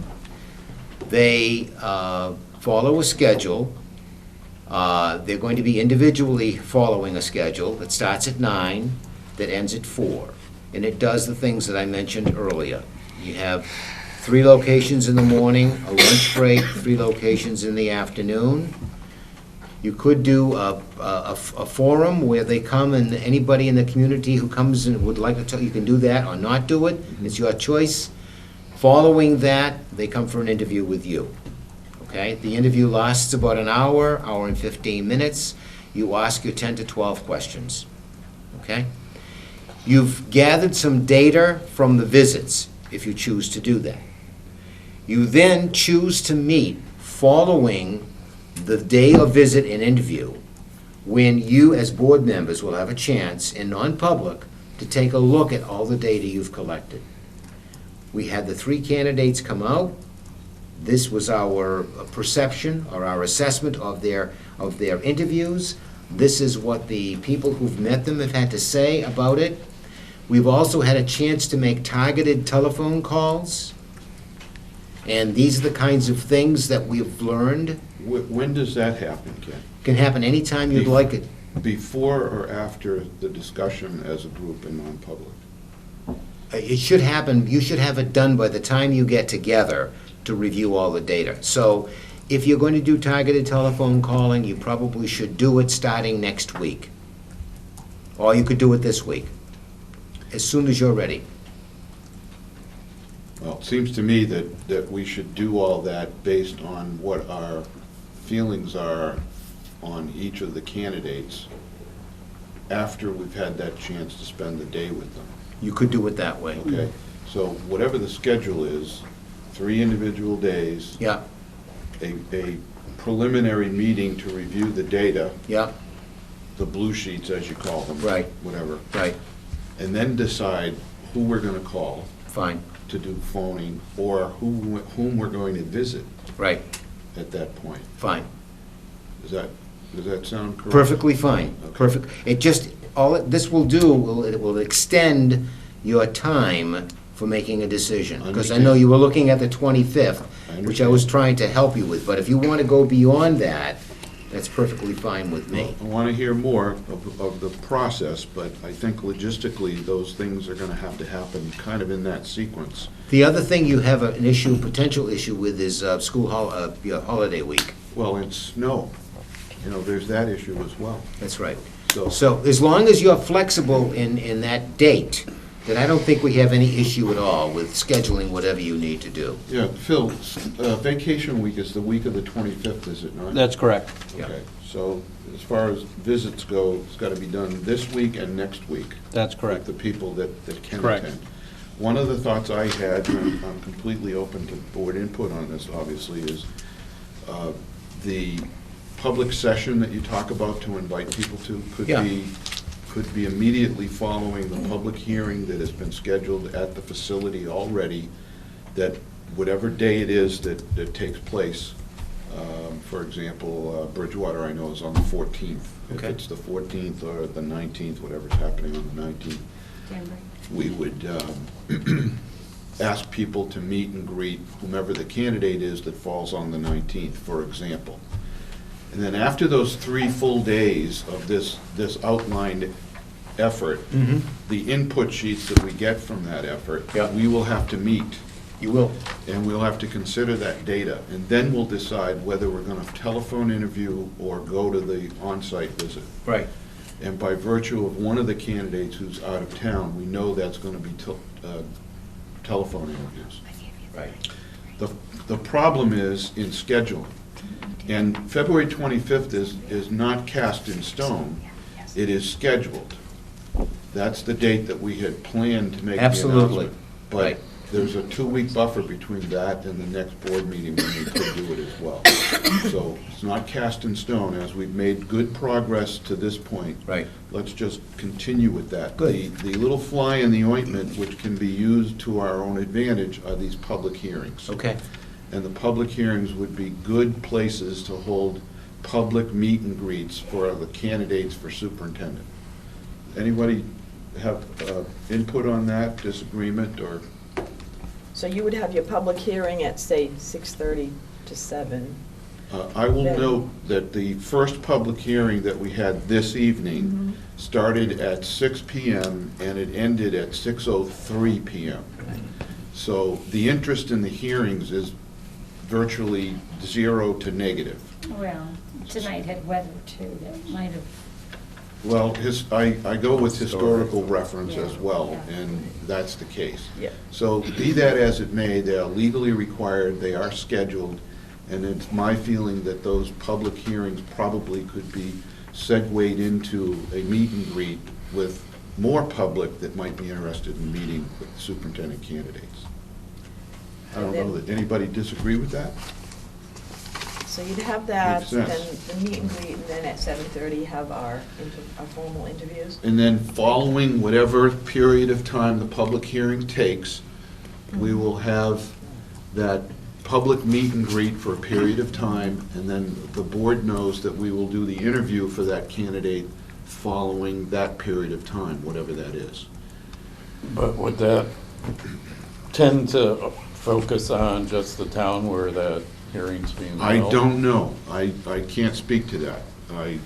They follow a schedule. They're going to be individually following a schedule that starts at 9, that ends at 4. And it does the things that I mentioned earlier. You have 3 locations in the morning, a lunch break, 3 locations in the afternoon. You could do a forum where they come and anybody in the community who comes and would like to talk, you can do that or not do it. It's your choice. Following that, they come for an interview with you. Okay? The interview lasts about an hour, hour and 15 minutes. You ask your 10 to 12 questions. Okay? You've gathered some data from the visits, if you choose to do that. You then choose to meet following the day of visit and interview, when you, as board members, will have a chance, in non-public, to take a look at all the data you've collected. We had the 3 candidates come out. This was our perception or our assessment of their interviews. This is what the people who've met them have had to say about it. We've also had a chance to make targeted telephone calls. And these are the kinds of things that we've learned. When does that happen, Ken? Can happen anytime you'd like it. Before or after the discussion as a group in non-public? It should happen, you should have it done by the time you get together to review all the data. So if you're going to do targeted telephone calling, you probably should do it starting next week. Or you could do it this week, as soon as you're ready. Well, it seems to me that we should do all that based on what our feelings are on each of the candidates after we've had that chance to spend the day with them. You could do it that way. Okay, so whatever the schedule is, 3 individual days, Yeah, a preliminary meeting to review the data, yeah, the blue sheets as you call them. Right. Whatever, right, and then decide who we're gonna call fine, to do phoning, or whom we're going to visit right, at that point. fine. Does that sound correct? Perfectly fine, Okay. perfect. It just, this will do, it will extend your time for making a decision. Because I know Understand. you were looking at the 25th, I which I was understand. trying to help you with. But if you want to go beyond that, that's perfectly fine with me. I want to hear more of the process, but I think logistically, those things are going to have to happen kind of in that sequence. The other thing you have an issue, potential issue with is your holiday week. Well, and snow, there's that issue as well. That's right. So, So as long as you're flexible in that date, then I don't think we have any issue at all with scheduling whatever you need to do. yeah, Phil, vacation week is the week of the 25th, is it not? That's correct. Yeah. Okay, so as far as visits go, it's got to be done this week and next week. That's With correct. the people that can Correct. attend. One of the thoughts I had, and I'm completely open to board input on this, obviously, is the public session that you talk about to invite people to Yeah. could be immediately following the public hearing that has been scheduled at the facility already, that whatever day it is that takes place, for example, Bridgewater, I know, is on the 14th. Okay. If it's the 14th or the 19th, whatever's happening on the 19th, Denver. we would ask people to meet and greet whomever the candidate is that falls on the 19th, for example. And then after those 3 full days of this outlined effort, Mm-hmm. the input sheets that we get from that effort, Yeah. we will have to meet, You will. and we'll have to consider that data, and then we'll decide whether we're going to telephone interview or go to the on-site visit. Right. And by virtue of one of the candidates who's out of town, we know that's going to be telephone interviews. Right. The problem is in scheduling. And February 25th is not cast in stone. It is scheduled. That's the date that we had planned to make the announcement. Absolutely. Right. But there's a 2-week buffer between that and the next board meeting when we could do it as well. So it's not cast in stone. As we've made good progress to this point, Right. let's just continue with that. Good. The little fly in the ointment, which can be used to our own advantage, are these public hearings. Okay. And the public hearings would be good places to hold public meet and greets for the candidates for superintendent. Anybody have input on that, disagreement, or? So you would have your public hearing at, say, 6:30 to 7. I will Then- note that the first public hearing that we had this evening started at 6 PM and it ended at 6:03 PM. So the interest in the hearings is virtually 0 to negative. Well, tonight had weather too, that might have, Well, I go with historical reference as well, Yeah. and that's the case. Yeah. So be that as it may, they are legally required, they are scheduled, and it's my feeling that those public hearings probably could be segued into a meet and greet with more public that might be interested in meeting with superintendent candidates. I don't know, that anybody disagree with that? So you'd have that, Makes then sense. the meet and greet, and then at 7:30 have our formal interviews. And then following whatever period of time the public hearing takes, we will have that public meet and greet for a period of time, and then the board knows that we will do the interview for that candidate following that period of time, whatever that is. But would that tend to focus on just the town where that hearing's being I held? don't know. I can't speak to that. I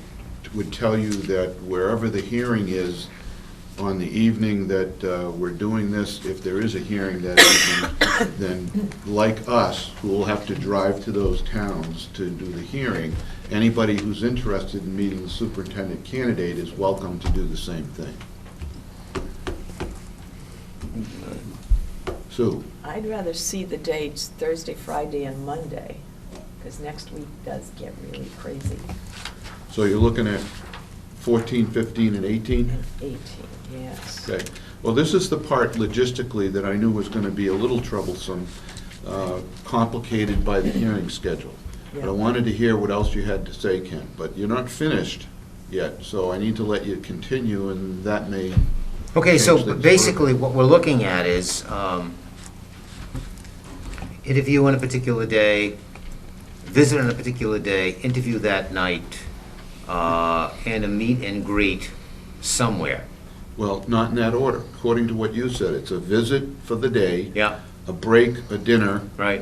would tell you that wherever the hearing is on the evening that we're doing this, if there is a hearing that evening, then like us, who will have to drive to those towns to do the hearing, anybody who's interested in meeting the superintendent candidate is welcome to do the same thing. Sue? I'd rather see the dates Thursday, Friday, and Monday, because next week does get really crazy. So you're looking at 14, 15, and 18? And 18, yes. Okay, well, this is the part logistically that I knew was going to be a little troublesome, complicated by the hearing schedule. But I Yeah. wanted to hear what else you had to say, Ken, but you're not finished yet, so I need to let you continue, and that may Okay, change so things basically further. what we're looking at is interview on a particular day, visit on a particular day, interview that night, and a meet and greet somewhere. Well, not in that order. According to what you said, it's a visit for the day, Yeah, a break, a dinner, right?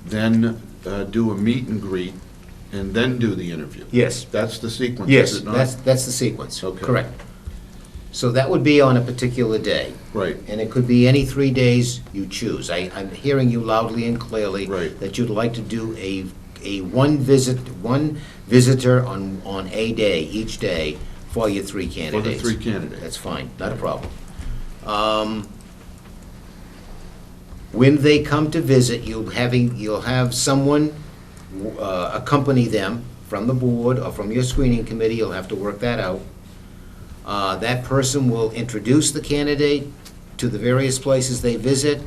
then do a meet and greet, and then do the interview. Yes. That's the sequence, is Yes, it not? that's the sequence. Okay. Correct. So that would be on a particular day. Right. And it could be any 3 days you choose. I'm hearing you loudly and clearly Right. that you'd like to do a one visitor on a day, each day, for your 3 For the candidates. 3 candidates. That's fine, not a problem. When they come to visit, you'll have someone accompany them from the board or from your screening committee. You'll have to work that out. That person will introduce the candidate to the various places they visit.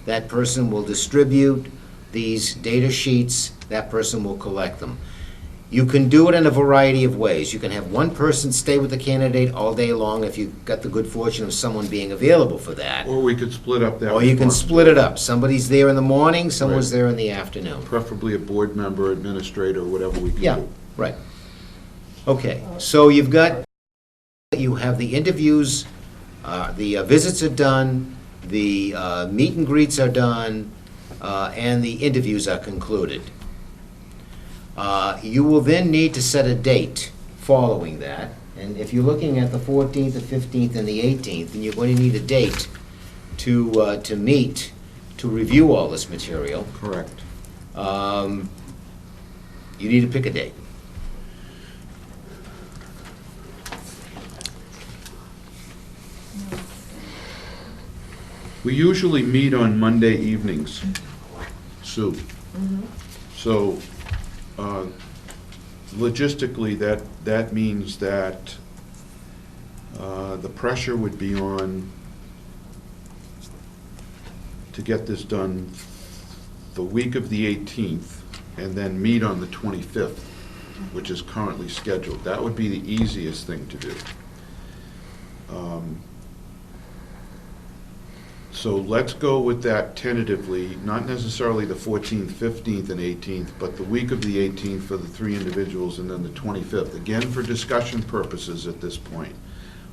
That person will distribute these data sheets. That person will collect them. You can do it in a variety of ways. You can have one person stay with the candidate all day long if you've got the good fortune of someone being available for that. Or we could split up that. Or you can split it up. Somebody's there in the morning, someone's Right. there in the afternoon. Preferably a board member, administrator, whatever we can Yeah, do. right. Okay, so you have the interviews, the visits are done, the meet and greets are done, and the interviews are concluded. You will then need to set a date following that, and if you're looking at the 14th, the 15th, and the 18th, then you're going to need a date to meet, to review all this material. Correct. You need to pick a date. We usually meet on Monday evenings, Sue. So logistically, that means that the pressure would be on to get this done the week of the 18th and then meet on the 25th, which is currently scheduled. That would be the easiest thing to do. So let's go with that tentatively, not necessarily the 14th, 15th, and 18th, but the week of the 18th for the 3 individuals and then the 25th. Again, for discussion purposes at this point.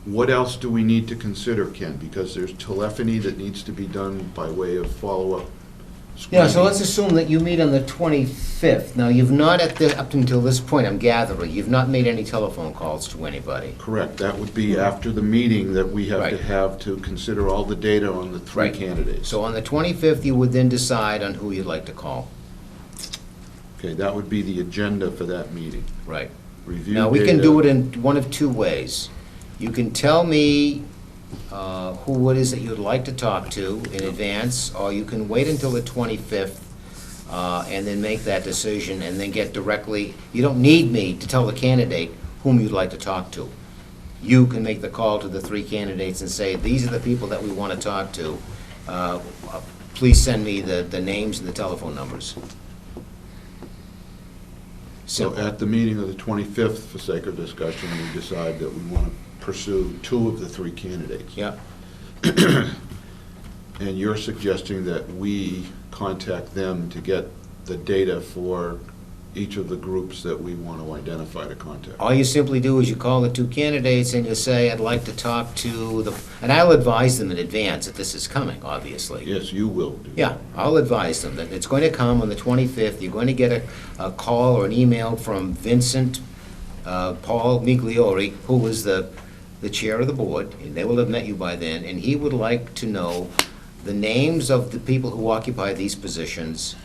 What else do we need to consider, Ken? Because there's telephony that needs to be done by way of follow-up Yeah, so screening. let's assume that you meet on the 25th. Now, you've not, up until this point, I'm gathering, you've not made any telephone calls to anybody. Correct. That would be after the meeting that we have to Right. have to consider all the data on the 3 Right. candidates. So on the 25th, you would then decide on who you'd like to call. Okay, that would be the agenda for that meeting. Right. Review Now, we can data. do it in one of 2 ways. You can tell me who it is that you'd like to talk to in advance, or you can wait until the 25th and then make that decision and then get directly, you don't need me to tell the candidate whom you'd like to talk to. You can make the call to the 3 candidates and say, these are the people that we want to talk to. Please send me the names and the telephone numbers. So Simple. at the meeting of the 25th, for sake of discussion, we decide that we want to pursue 2 of the 3 candidates. Yeah, And you're suggesting that we contact them to get the data for each of the groups that we want to identify to contact. all you simply do is you call the 2 candidates and you say, I'd like to talk to the, and I'll advise them in advance that this is coming, obviously. Yes, you will do. Yeah, I'll advise them that it's going to come on the 25th. You're going to get a call or an email from Vincent Paul Migliori, who was the chair of the board, and they will have met you by then, and he would like to know the names of the people who occupy these positions,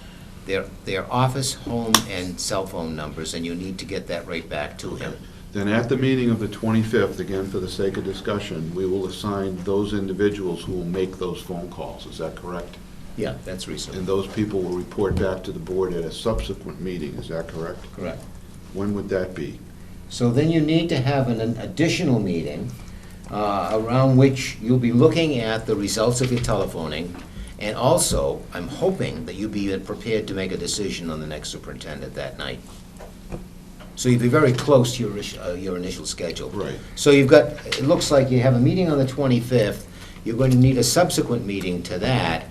their office, home, and cell phone numbers, and you need to get that right back to him. Then at the meeting of the 25th, again, for the sake of discussion, we will assign those individuals who will make those phone calls. Is that correct? Yeah, that's reasonable. And those people will report back to the board at a subsequent meeting. Is that correct? Correct. When would that be? So then you need to have an additional meeting around which you'll be looking at the results of your telephoning, and also, I'm hoping that you'll be prepared to make a decision on the next superintendent that night. So you'll be very close to your initial schedule. Right. So you've got, it looks like you have a meeting on the 25th, you're going to need a subsequent meeting to that,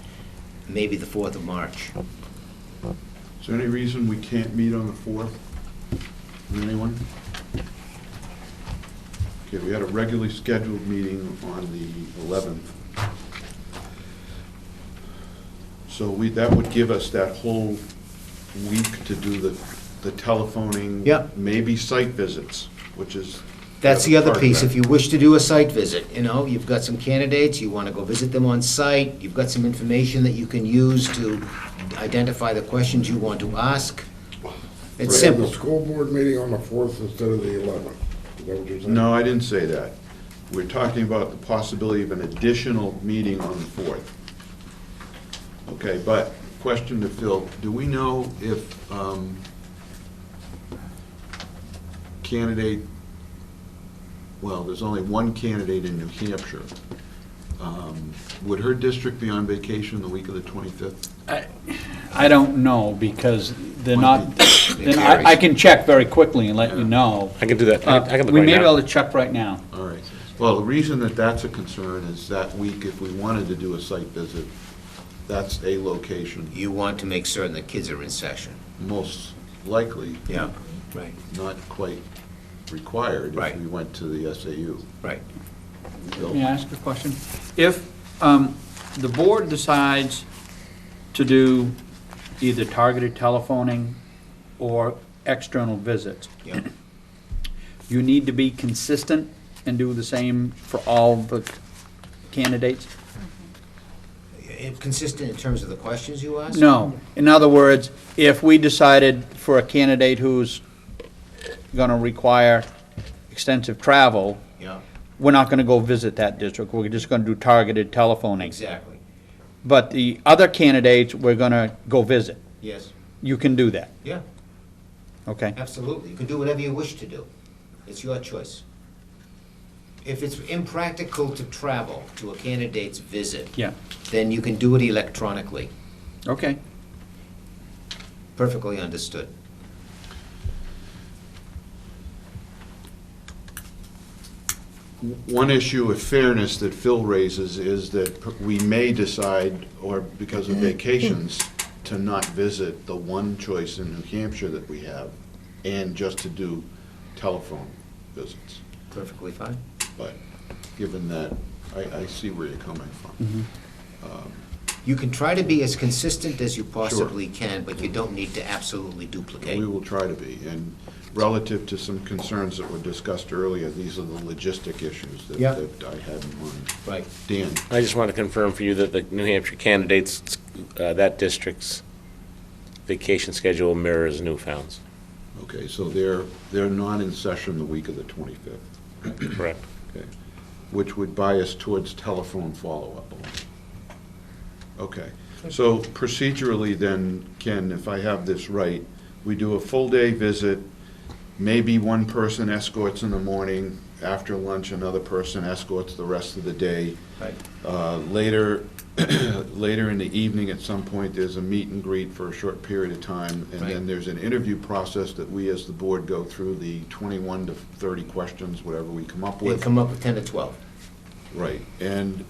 maybe the 4th of March. Is there any reason we can't meet on the 4th? Anyone? Okay, we had a regularly scheduled meeting on the 11th. So that would give us that whole week to do the telephoning. Yep. Maybe site visits, which is. That's the other part of piece. that. If you wish to do a site visit, you've got some candidates, you want to go visit them on site, you've got some information that you can use to identify the questions you want to ask. It's The simple. school board meeting on the 4th instead of the 11th. Is that what you're saying? No, I didn't say that. We're talking about the possibility of an additional meeting on the 4th. Okay, but question to Phil, do we know if candidate, well, there's only one candidate in New Hampshire. Would her district be on vacation the week of the 25th? I don't know, because they're not, It I can check very quickly and let you know. I can do that. I can look We right may be now. able to check right now. All right. Well, the reason that that's a concern is that week, if we wanted to do a site visit, that's a location, You want to make certain the kids are in session. most likely Yeah, right, not quite required Right. if we went to the SAU. right. May I ask a question? If the board decides to do either targeted telephoning or external visits, Yeah. you need to be consistent and do the same for all the candidates? Consistent in terms of the questions you ask? No. In other words, if we decided for a candidate who's going to require extensive travel, Yeah, we're not going to go visit that district. We're just going to do targeted telephoning. exactly. But the other candidates, we're going to go visit. Yes, You can do that, yeah, okay? absolutely. You can do whatever you wish to do. It's your choice. If it's impractical to travel to a candidate's visit, Yeah, then you can do it electronically. okay. Perfectly understood. One issue of fairness that Phil raises is that we may decide, or because of vacations, to not visit the one choice in New Hampshire that we have, and just to do telephone visits. Perfectly fine. But given that, I see where you're coming from. You can try to be as consistent as you possibly can, but you don't need to absolutely duplicate. We will try to be, and relative to some concerns that were discussed earlier, these are the logistic issues that Yeah. that I had in mind. Right. Dan? I just want to confirm for you that the New Hampshire candidates, that district's vacation schedule mirrors Newfound's. Okay, so they're not in session the week of the 25th. Correct. Okay, which would bias towards telephone follow-up. Okay, so procedurally then, Ken, if I have this right, we do a full-day visit, maybe one person escorts in the morning, after lunch, another person escorts the rest of the day. Right. Later in the evening, at some point, there's a meet and greet for a short period of time, and then Right. there's an interview process that we, as the board, go through the 21 to 30 questions, whatever we come up We'll with. come up with 10 to 12. Right, and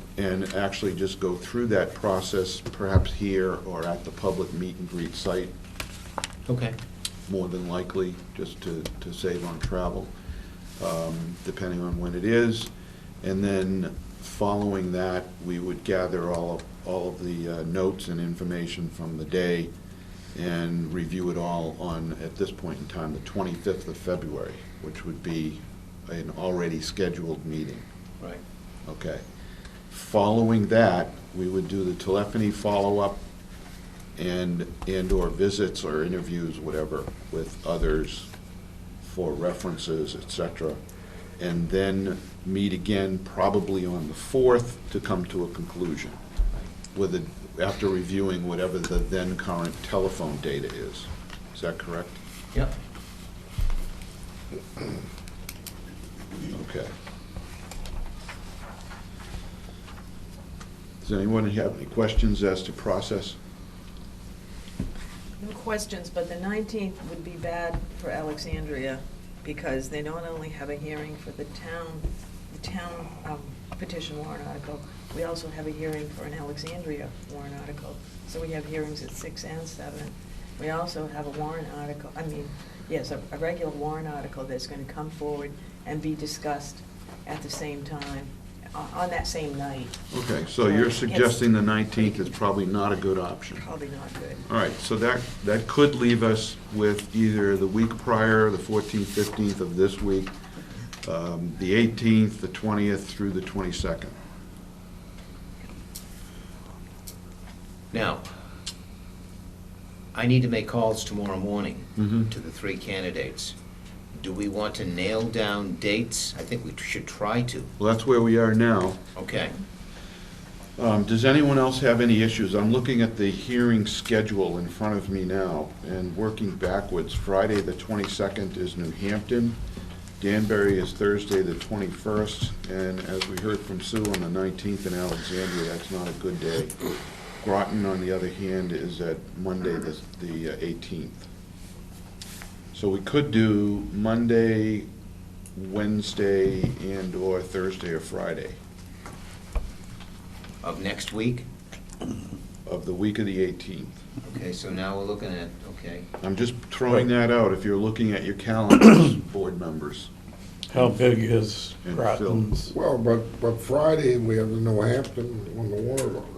actually just go through that process, perhaps here or at the public meet and greet site, Okay. more than likely, just to save on travel, depending on when it is. And then, following that, we would gather all of the notes and information from the day and review it all on, at this point in time, the 25th of February, which would be an already scheduled meeting. Right. Okay. Following that, we would do the telephony follow-up and/or visits or interviews, whatever, with others for references, et cetera. And then meet again probably on the 4th to come to a conclusion with after reviewing whatever the then current telephone data is. Is that correct? Yep. Okay. Does anyone have any questions as to process? No questions, but the 19th would be bad for Alexandria, because they not only have a hearing for the town petition warrant article, we also have a hearing for an Alexandria warrant article. So we have hearings at 6 and 7. We also have a warrant article, yes, a regular warrant article that's gonna come forward and be discussed at the same time, on that same night. Okay, so you're suggesting the 19th is probably not a good option. Probably not good. All right, so that could leave us with either the week prior, the 14th, 15th of this week, the 18th, the 20th through the 22nd. Now, I need to make calls tomorrow morning Mhm. to the three candidates. Do we want to nail down dates? I think we should try to. Well, that's where we are now. Okay. Does anyone else have any issues? I'm looking at the hearing schedule in front of me now and working backwards. Friday, the 22nd is New Hampton. Danbury is Thursday, the 21st. And as we heard from Sue on the 19th in Alexandria, that's not a good day. Groton, on the other hand, is at Monday, the 18th. So we could do Monday, Wednesday, and/or Thursday or Friday Of next week? of the week of the 18th. Okay, so now we're looking at, okay. I'm just throwing that out if you're looking at your calendars, board members. How big is And Groton's? Well, but Friday, we have the New Hampton on the warrant article.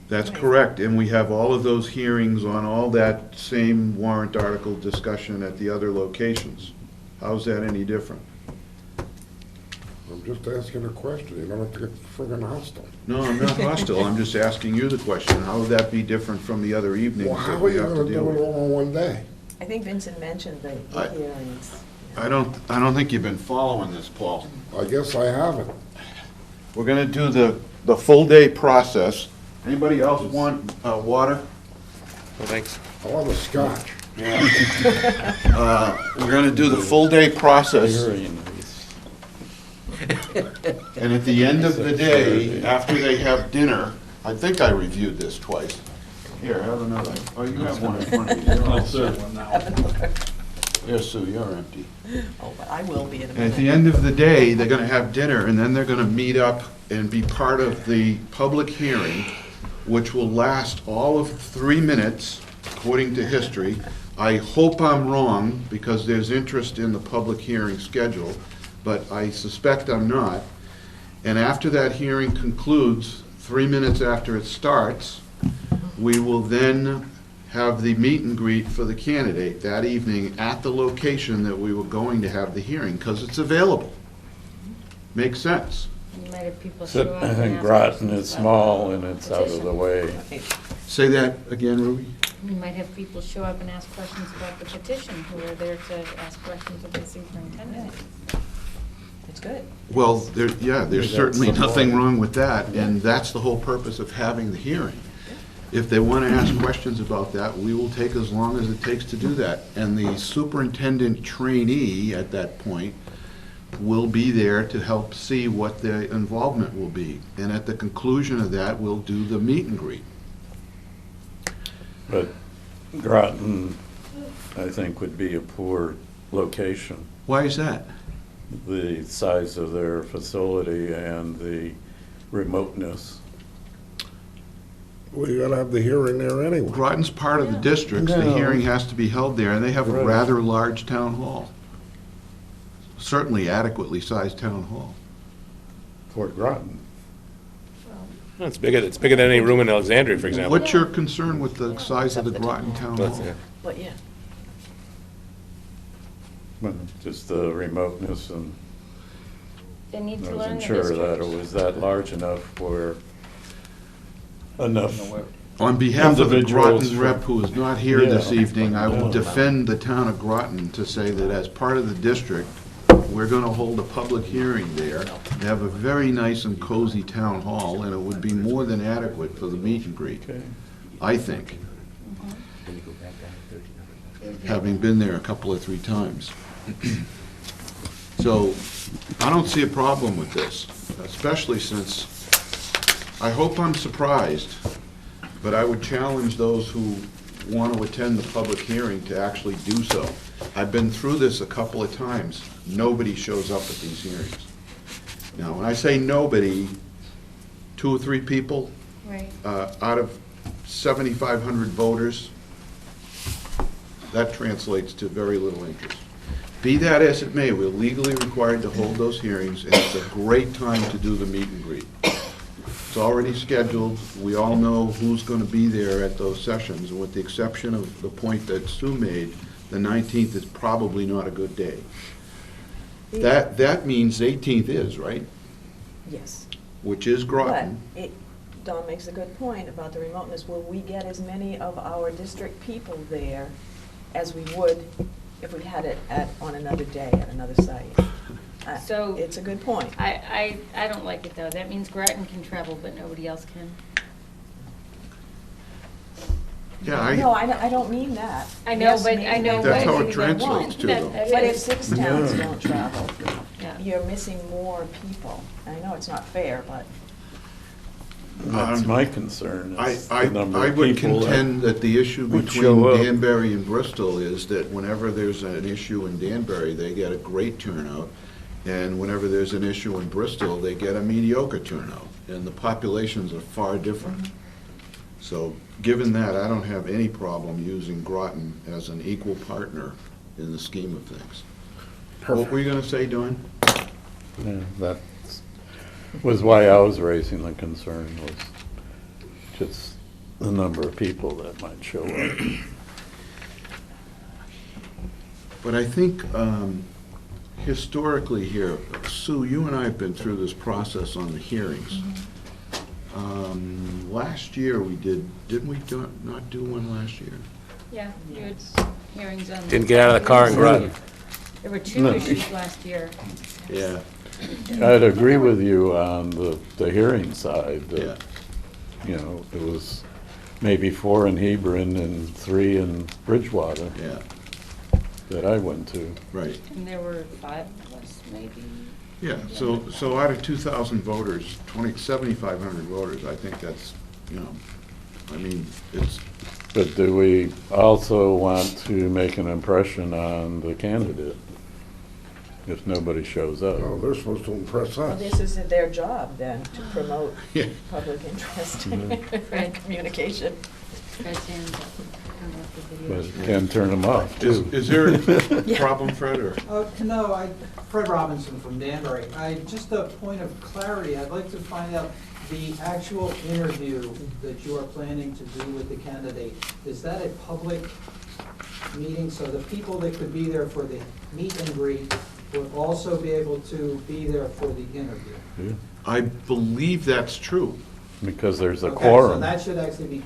That's correct, and we have all of those hearings on all that same warrant article discussion at the other locations. How's that any different? I'm just asking a question, you don't have to get friggin' hostile. No, I'm not hostile, I'm just asking you the question. How would that be different from the other evenings Well, how that are we you have to gonna deal do it with? all in one day? I think Vincent mentioned the I- hearings. I don't think you've been following this, Paul. I guess I haven't. We're gonna do the full day process. Anybody else want water? Well, thanks. I want a scotch. We're gonna do the full day process, Very nice. and at the end of the day, after they have dinner, I think I reviewed this twice. Here, have another. Oh, you have one in front of you. You're all set. There, Sue, you're empty. Oh, but I will be in a And at the minute. end of the day, they're gonna have dinner, and then they're gonna meet up and be part of the public hearing, which will last all of 3 minutes, according to history. I hope I'm wrong, because there's interest in the public hearing schedule, but I suspect I'm not. And after that hearing concludes, 3 minutes after it starts, we will then have the meet and greet for the candidate that evening at the location that we were going to have the hearing, because it's available. Makes sense. You might have people show Except up I and think ask Groton questions is about small and it's out of petition. the way. Say that again, Ruby? You might have people show up and ask questions about the petition, who are there to ask questions of the superintendent. It's good. Well, there's That's certainly the nothing point. wrong with that, and that's the whole purpose of having the hearing. If they want to ask questions about that, we will take as long as it takes to do that. And the superintendent trainee at that point will be there to help see what their involvement will be. And at the conclusion of that, we'll do the meet and greet. But Groton, I think, would be a poor location. Why is that? The size of their facility and the remoteness. Well, you gotta have the hearing there anyway. Groton's part of the Yeah. district, the No. hearing has to be held there, and they have a Right. rather large town hall. Certainly adequately sized town hall. Fort Groton. It's bigger than any room in Alexandria, for example. What's your concern with the size of the Groton Town That's- Hall? yeah. But yeah, Well, just the remoteness, and They need I to learn wasn't the sure that it district. was that large enough for enough. On behalf of the Individuals Groton rep who is not here this Yeah. evening, I will Yeah. defend the town of Groton to say that as part of the district, we're gonna hold a public hearing there. They have a very nice and cozy town hall, and it would be more than adequate for the meet and greet, Okay. I think. Having been there a couple or 3 times. So, I don't see a problem with this, especially since, I hope I'm surprised, but I would challenge those who want to attend the public hearing to actually do so. I've been through this a couple of times. Nobody shows up at these hearings. Now, when I say nobody, 2 or 3 people Right. out of 7,500 voters, that translates to very little interest. Be that as it may, we're legally required to hold those hearings, and it's a great time to do the meet and greet. It's already scheduled, we all know who's gonna be there at those sessions, and with the exception of the point that Sue made, the 19th is probably not a good day. That means the 18th is, right? Yes. Which is But Groton. Don makes a good point about the remoteness. Will we get as many of our district people there as we would if we had it on another day, at another site? So- It's a good point. I don't like it, though. That means Groton can travel, but nobody else can. Yeah, No, I don't mean that. I know, Yes, but maybe I know. That's how it maybe they won't. translates to, though. But if 6 towns don't travel, Yeah. you're missing more people. I know it's not fair, but That's my concern, is I the number of would people that contend that the issue would between show up. Danbury and Bristol is that whenever there's an issue in Danbury, they get a great turnout, and whenever there's an issue in Bristol, they get a mediocre turnout, and the populations are far different. So, given that, I don't have any problem using Groton as an equal partner in the scheme of things. What were you gonna say, Dawn? Yeah, that was why I was raising the concern, was just the number of people that might show up. But I think historically here, Sue, you and I have been through this process on the hearings. Last year we didn't we not do one last year? Yeah, you had hearings on. Didn't get out of the car in Groton. There were 2 No. issues last year. Yeah, I'd agree with you on the hearing side, yeah. that, you know, it was maybe 4 in Hebron and 3 in Bridgewater Yeah, that I went to. right. And there were 5 of us, maybe. Yeah, so out of 2,000 voters, 7,500 voters, I think that's, you know, I mean, it's, But do we also want to make an impression on the candidate if nobody shows up? Oh, they're supposed to impress well, us. this is their job then, to promote yeah. public interest Mm-hmm. and communication. Guy's hands up. I don't know if the But video- it can turn them off, too. Is there a problem, Fred, or? No, Fred Robinson from Danbury. Just a point of clarity, I'd like to find out the actual interview that you are planning to do with the candidate. Is that a public meeting, so the people that could be there for the meet and greet would also be able to be there for the interview? Yeah, I believe that's true. because there's a Okay, quorum. so that should actually be,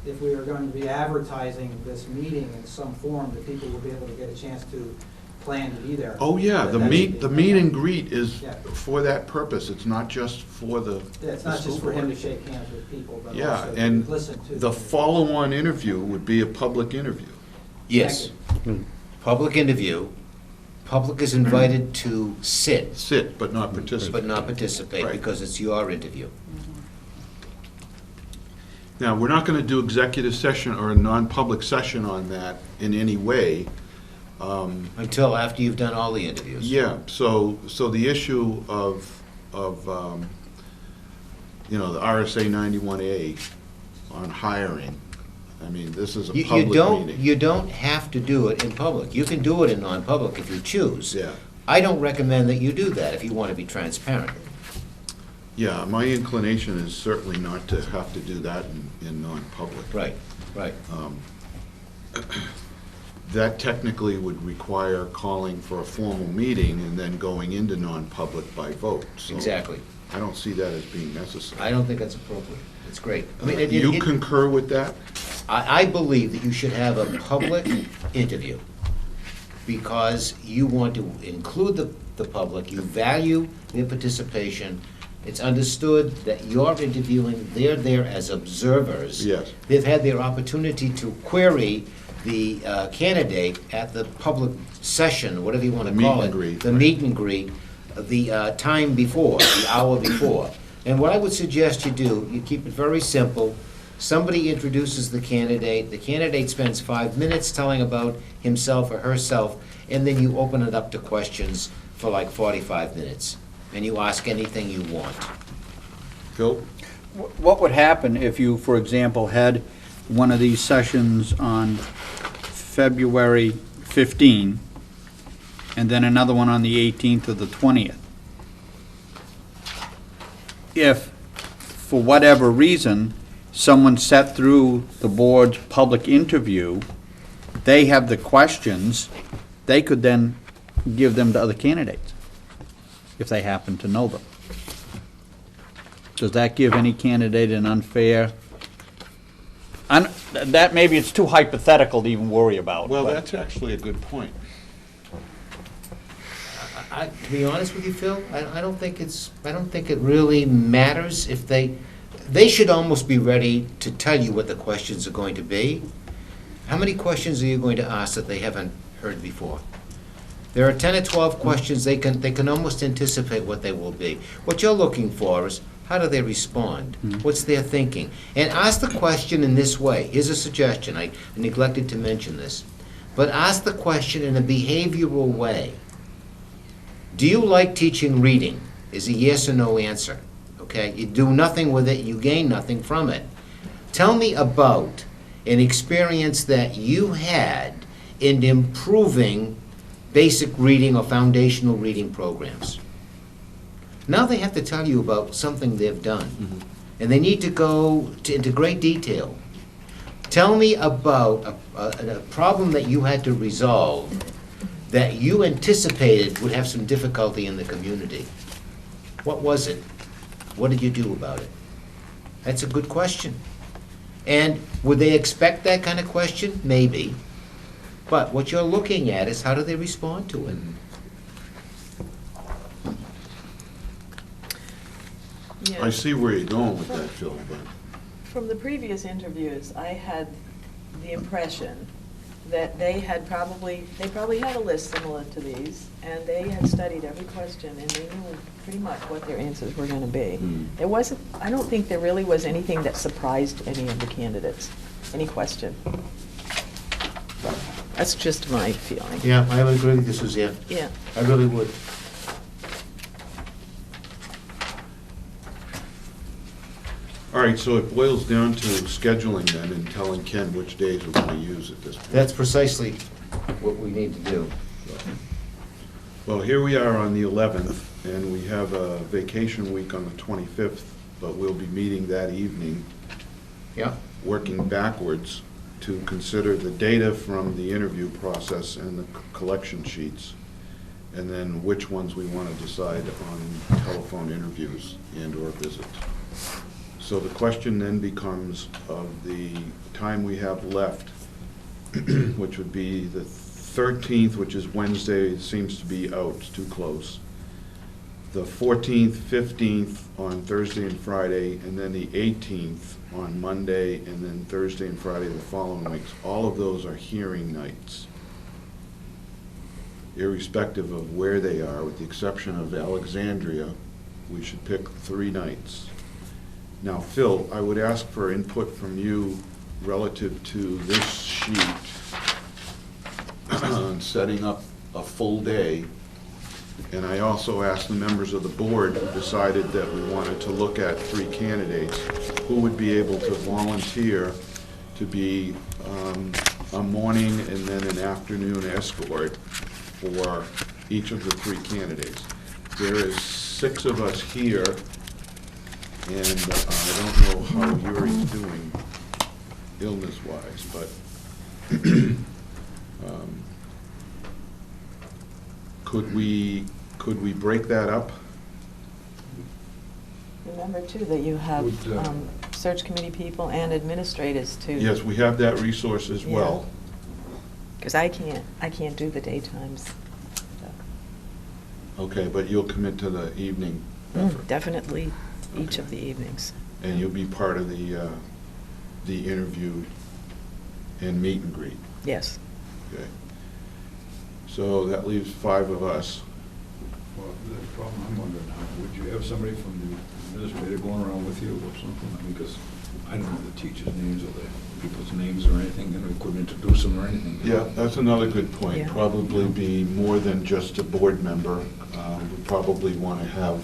if we are going to be advertising this meeting in some form, that people will be able to get a chance to plan to be there. Oh, yeah, That the should meet, be- the meet and greet is Yeah. for that purpose. It's not just for the. Yeah, it's the not school just for him board. to shake hands with people, but Yeah, also and to listen to. the follow-on interview would be a public interview. Yes, public interview, public is invited to sit, Sit, but not participate. but not participate, Right. because it's your interview. Now, we're not gonna do executive session or a non-public session on that in any way. Until after you've done all the interviews. Yeah, so the issue of, you know, the RSA 91A on hiring, I mean, this is a You public don't, meeting. you don't have to do it in public. You can do it in non-public if you choose. Yeah, I don't recommend that you do that if you want to be transparent. yeah, my inclination is certainly not to have to do that in non-public. Right, right. That technically would require calling for a formal meeting and then going into non-public by vote. So Exactly. I don't see that as being necessary. I don't think that's appropriate. It's great. I mean, it- You it- concur with that? I believe that you should have a public interview because you want to include the public, you value their participation. It's understood that you're interviewing, they're there as observers. Yes. They've had their opportunity to query the candidate at the public session, whatever you want to Meet call and it. greet, The right. meet and greet, the time before, the hour before. And what I would suggest you do, you keep it very simple. Somebody introduces the candidate spends 5 minutes telling about himself or herself, and then you open it up to questions for like 45 minutes. And you ask anything you want. Phil? What would happen if you, for example, had one of these sessions on February 15, and then another one on the 18th or the 20th. If, for whatever reason, someone sat through the board's public interview, they have the questions, they could then give them to other candidates, if they happen to know them. Does that give any candidate an unfair? That, maybe it's too hypothetical to even worry about. Well, but- that's actually a good point. To be honest with you, Phil, I don't think it really matters if they should almost be ready to tell you what the questions are going to be. How many questions are you going to ask that they haven't heard before? There are 10 or 12 questions, they can almost anticipate what they will be. What you're looking for is, how do they respond? What's their thinking? And ask the question in this way. Here's a suggestion, I neglected to mention this. But ask the question in a behavioral way. Do you like teaching reading? Is a yes or no answer. Okay? You do nothing with it, you gain nothing from it. Tell me about an experience that you had in improving basic reading or foundational reading programs. Now they have to tell you about something they've done. And they need to go into great detail. Tell me about a problem that you had to resolve that you anticipated would have some difficulty in the community. What was it? What did you do about it? That's a good question. And would they expect that kind of question? Maybe. But what you're looking at is how do they respond to it? Yeah. I see where you're going with that, Phil, but From the previous interviews, I had the impression that they probably had a list similar to these, and they had studied every question, and they knew pretty much what their answers were going to be. There wasn't, I don't think there really was anything that surprised any of the candidates, any question. That's just my feeling. Yeah, I would agree with you, Suzanne. Yeah. I really would. all right, so it boils down to scheduling then and telling Ken which days we're gonna use at this point. That's precisely what we need to do. Well, here we are on the 11th, and we have a vacation week on the 25th, but we'll be meeting that evening, Yeah? working backwards to consider the data from the interview process and the collection sheets, and then which ones we want to decide on telephone interviews and/or visits. So the question then becomes of the time we have left, which would be the 13th, which is Wednesday, seems to be out, it's too close. The 14th, 15th on Thursday and Friday, and then the 18th on Monday, and then Thursday and Friday the following weeks. All of those are hearing nights, irrespective of where they are, with the exception of Alexandria. We should pick 3 nights. Now, Phil, I would ask for input from you relative to this sheet on setting up a full day. And I also asked the members of the board who decided that we wanted to look at 3 candidates, who would be able to volunteer to be a morning and then an afternoon escort for each of the 3 candidates. There is 6 of us here, and I don't know how Yuri's doing illness-wise, but could we break that up? Remember, too, that you have Would, search committee people and administrators, too. Yes, we have that resource as well. Because I can't do the daytimes. Okay, but you'll commit to the evening effort. Definitely each of Okay. the evenings. And you'll be part of the interview and meet and greet. Yes. Okay. So that leaves 5 of us. Well, the problem I'm wondering now, would you have somebody from the administrator going around with you or something? I mean, because I don't know the teachers' names or the people's names or anything, and we couldn't introduce them or anything. Yeah, that's another good point. Yeah. Probably be more than just a board member. We probably want to have,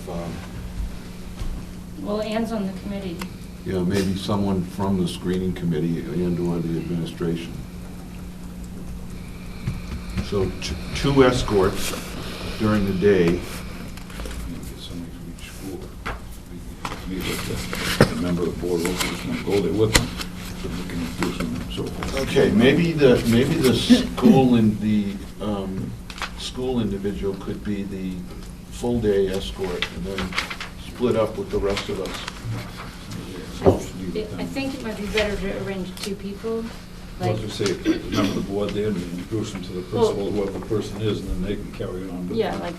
Well, Ann's on the committee. maybe someone from the screening committee and/or the administration. So two escorts during the day. Get somebody from each school. Maybe a member of the board will just want to go there with them, so we can do some, so forth. Okay, maybe the school and the, school individual could be the full-day escort and then split up with the rest of us. I think it might be better to arrange two people, Well, like, as I say, a member of the board there, and introduce them to the principal, whoever the person is, and then they can carry it on with yeah, them.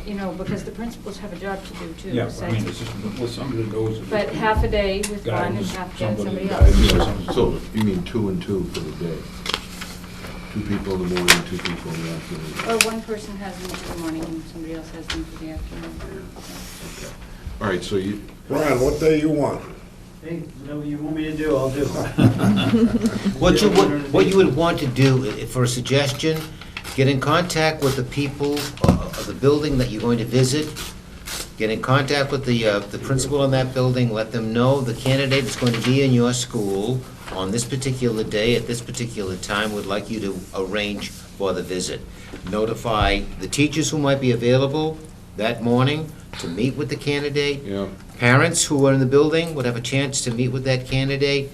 you know, because the principals have a job to do too. Yeah, so- I mean, it's just, with somebody that knows. But half a day with one and Guidance, half a day with somebody guidance else. or something. So you mean 2 and 2 for the day? 2 people in the morning, 2 people in the afternoon? Or one person has them for the morning and somebody else has them for the afternoon. Okay. All right, so you, Brian, what day you want? Hey, whatever you want me to do, I'll do. What you would want to do, for a suggestion, get in contact with the people of the building that you're going to visit. Get in contact with the principal in that building, let them know the candidate is going to be in your school on this particular day, at this particular time, would like you to arrange for the visit. Notify the teachers who might be available that morning to meet with the candidate. yeah, Parents who are in the building would have a chance to meet with that candidate.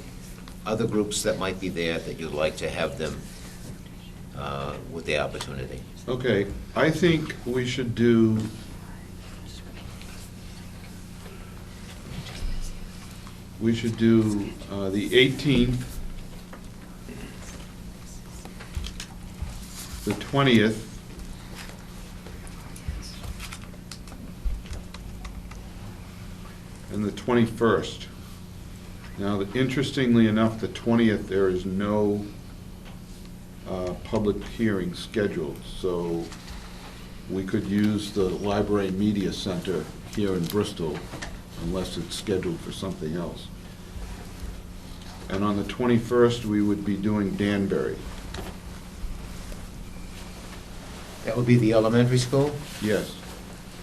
Other groups that might be there that you'd like to have them with the opportunity. okay. I think we should do the 18th, the 20th, and the 21st. Now, interestingly enough, the 20th, there is no public hearing scheduled, so we could use the Library Media Center here in Bristol unless it's scheduled for something else. And on the 21st, we would be doing Danbury. That would be the elementary school? Yes,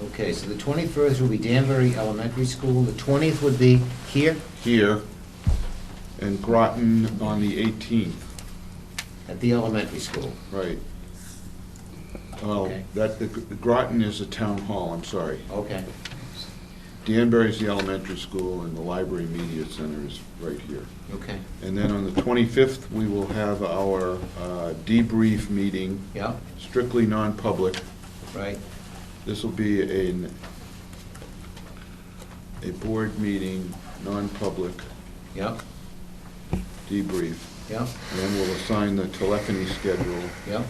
Okay, so the 21st will be Danbury Elementary School. The 20th would be here here, and Groton on the 18th, at the elementary school. right. Well, Okay. the Groton is a town hall, I'm sorry. Okay. Danbury's the elementary school, and the Library Media Center is right here. Okay. And then on the 25th, we will have our debrief meeting, Yeah, strictly non-public. right. This will be a board meeting, non-public Yeah, debrief. yeah, And then we'll assign the telephony schedule. yeah.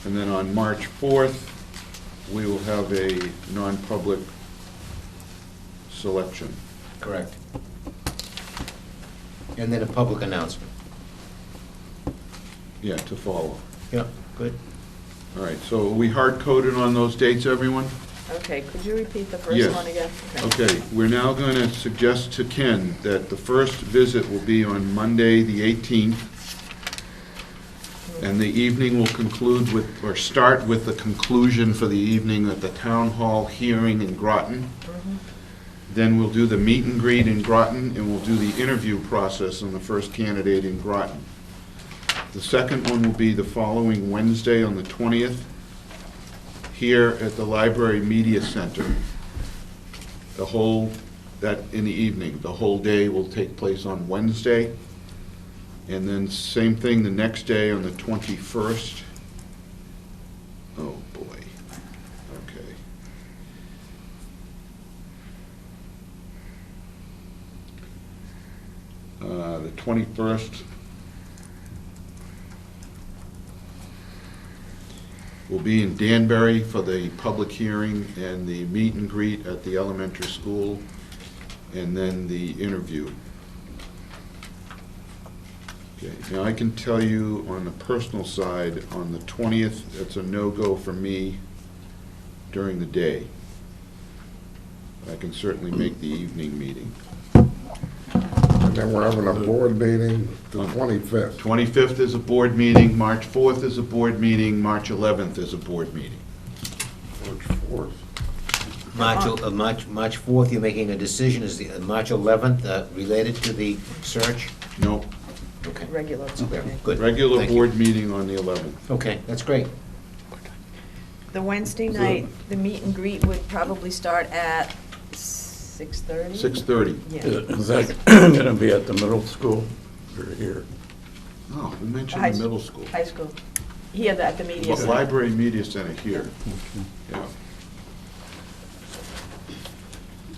And then on March 4th, we will have a non-public selection. Correct. And then a public announcement. Yeah, to follow. Yeah, good. All right, so are we hard-coded on those dates, everyone? Okay, could you repeat the first Yes. one again? Okay, we're now going to suggest to Ken that the first visit will be on Monday, the 18th, and the evening will conclude with, or start with the conclusion for the evening at the Town Hall hearing in Groton. Then we'll do the meet and greet in Groton, and we'll do the interview process on the first candidate in Groton. The second one will be the following Wednesday on the 20th, here at the Library Media Center. That in the evening, the whole day will take place on Wednesday. And then same thing the next day on the 21st. Oh, boy. Okay. The 21st will be in Danbury for the public hearing and the meet and greet at the elementary school, and then the interview. Okay, now I can tell you on the personal side, on the 20th, it's a no-go for me during the day. I can certainly make the evening meeting. And then we're having a board meeting the 25th. 25th is a board meeting, March 4th is a board meeting, March 11th is a board meeting. March 4th. March 4th, you're making a decision, is the March 11th related to the search? Nope, Okay. regular school Okay, meeting. good. Regular Thank you. board meeting on the 11th. Okay, that's great. The Wednesday night, the meet and greet would probably start at 6:30? 6:30. Yeah. Is that gonna be at the middle school or here? Oh, we mentioned High the s- middle school. High school. Here, at the media But center. Library Media Center here, yeah,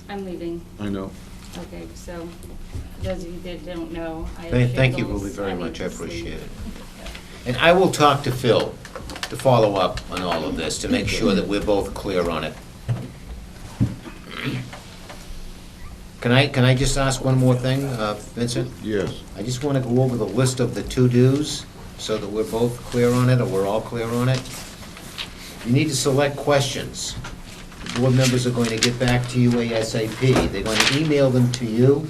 I'm leaving. I know. Okay, so those of you that don't know, I have Thank you, shingles. Ruby, very need much. I to sleep. appreciate it. And I will talk to Phil to follow up on all of this, to make sure that we're both clear on it. Can I just ask one more thing, Vincent? Yes. I just want to go over the list of the to-dos, so that we're both clear on it, or we're all clear on it. You need to select questions. The board members are going to get back to you ASAP. They're going to email them to you,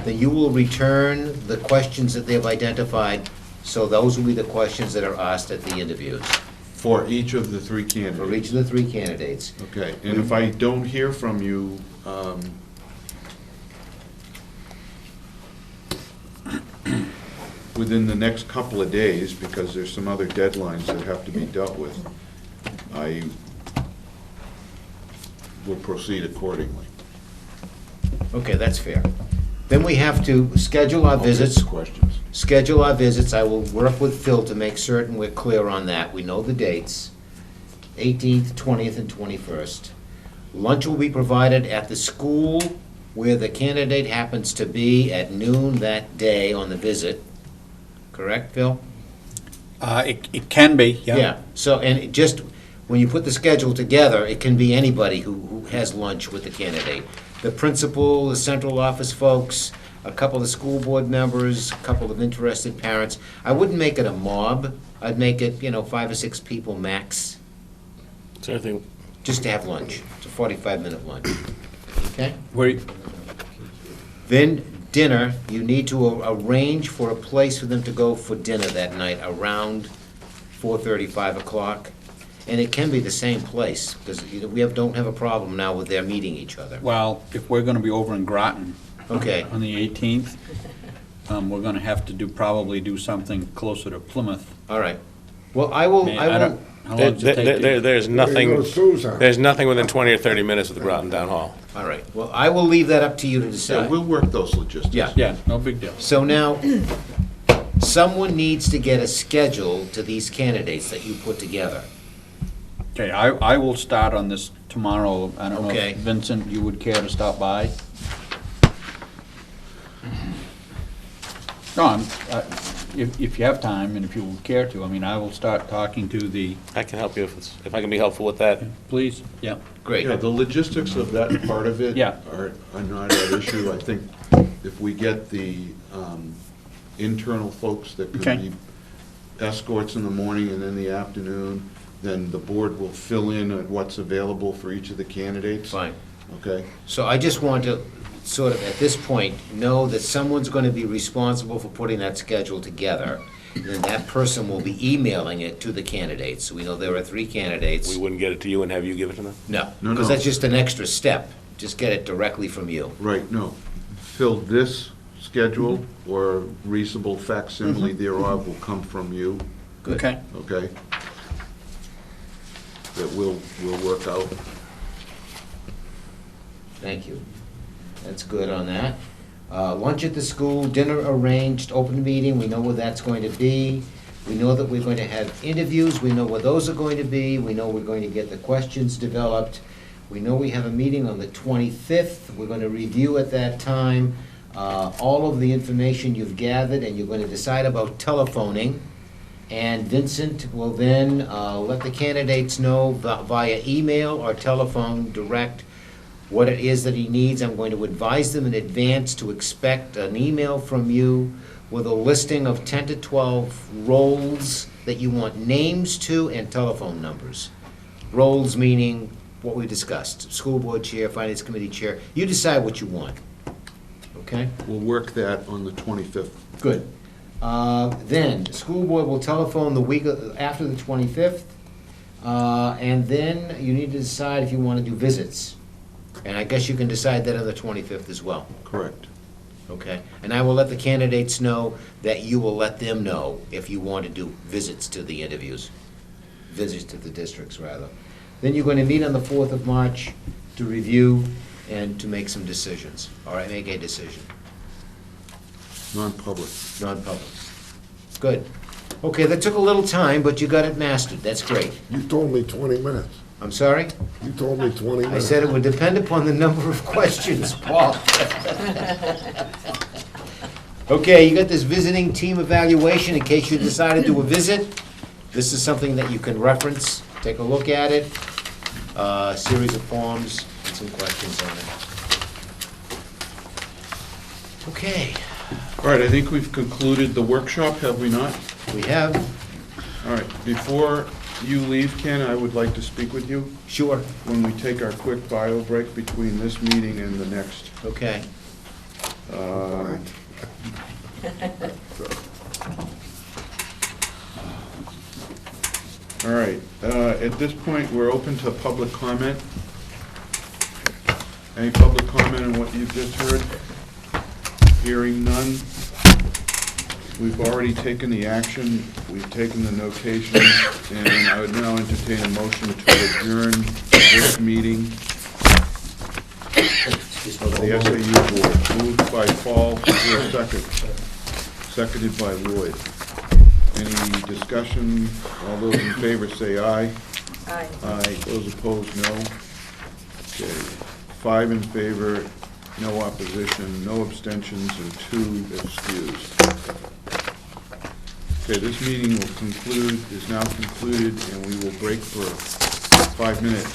then you will return the questions that they've identified, so those will be the questions that are asked at the interviews, For each of the three candidates. for each of the three candidates. Okay, and if I don't hear from you, within the next couple of days, because there's some other deadlines that have to be dealt with, I will proceed accordingly. Okay, that's fair. Then we have to schedule our I'll take visits. questions. Schedule our visits. I will work with Phil to make certain we're clear on that. We know the dates, 18th, 20th, and 21st. Lunch will be provided at the school where the candidate happens to be at noon that day on the visit. Correct, Phil? It can be, yeah. Yeah, so, and it just, when you put the schedule together, it can be anybody who has lunch with the candidate. The principal, the central office folks, a couple of school board members, a couple of interested parents. I wouldn't make it a mob. I'd make it, 5 or 6 people max, So I think, just to have lunch. It's a 45-minute lunch. Okay? Where, Then dinner, you need to arrange for a place for them to go for dinner that night around 4:30, 5 o'clock. And it can be the same place, because don't have a problem now with their meeting each other. well, if we're gonna be over in Groton Okay, on the 18th, we're gonna have to probably do something closer to Plymouth. all right. Well, I will, Man, I will, how long does it take? to- there's Go nothing, to Susan. there's nothing within 20 or 30 minutes of the Groton Town Hall. all right. Well, I will leave that up to you to Yeah, decide. we'll work those logistics. Yeah. Yeah, no big deal. So now, someone needs to get a schedule to these candidates that you put together. Okay, I will start on this tomorrow. I don't know Okay. if Vincent, you would care to stop by? No, if you have time and if you would care to, I will start talking to the, I can help you if I can be helpful with that. please, yeah. Great. Yeah, the logistics of that part of it Yeah. are not at issue. I think if we get the internal folks that could Okay. be escorts in the morning and in the afternoon, then the board will fill in on what's available for each of the candidates. Fine. Okay? So I just want to sort of, at this point, know that someone's going to be responsible for putting that schedule together. And then that person will be emailing it to the candidates. So we know there are 3 candidates. We wouldn't get it to you and have you give it to them? No, No, because no. that's just an extra step. Just get it directly from you. Right, no. Fill this schedule or reasonable facsimile thereof will come from you, Good. Okay, okay? That we'll work out. Thank you. That's good on that. Lunch at the school, dinner arranged, open meeting, we know where that's going to be. We know that we're going to have interviews, we know where those are going to be, we know we're going to get the questions developed. We know we have a meeting on the 25th, we're going to review at that time all of the information you've gathered, and you're going to decide about telephoning. And Vincent will then let the candidates know via email or telephone direct what it is that he needs. I'm going to advise them in advance to expect an email from you with a listing of 10 to 12 roles that you want names to and telephone numbers. Roles meaning what we discussed, school board chair, finance committee chair. You decide what you want. Okay? We'll work that on the 25th. Good. Then, the school board will telephone the week after the 25th, and then you need to decide if you want to do visits. And I guess you can decide that on the 25th as well. Correct. Okay, and I will let the candidates know that you will let them know if you want to do visits to the interviews, visits to the districts, rather. Then you're going to meet on the 4th of March to review and to make some decisions, all right, make a decision, Non-public. non-public. Good. Okay, that took a little time, but you got it mastered, that's great. You told me 20 minutes. I'm sorry? You told me 20 I minutes. said it would depend upon the number of questions, Paul. Okay, you got this visiting team evaluation in case you decide to do a visit. This is something that you can reference, take a look at it, series of forms, and some questions on it. Okay, All right, I think we've concluded the workshop, have we not? we have, All right, before you leave, Ken, I would like to speak with you sure, when we take our quick bio break between this meeting and the next. okay. All right, at this point, we're open to public comment. Any public comment on what you've just heard? Hearing none. We've already taken the action, we've taken the notation, and I would now entertain a motion to adjourn this meeting of the SAU Board. Moved by Paul, is there a second? Seconded by Lloyd. Any discussion? All those in favor say aye. Aye. Aye. Those opposed, no. Okay. 5 in favor, no opposition, no abstentions, and 2 excused. Okay, this meeting is now concluded, and we will break for a 5-minute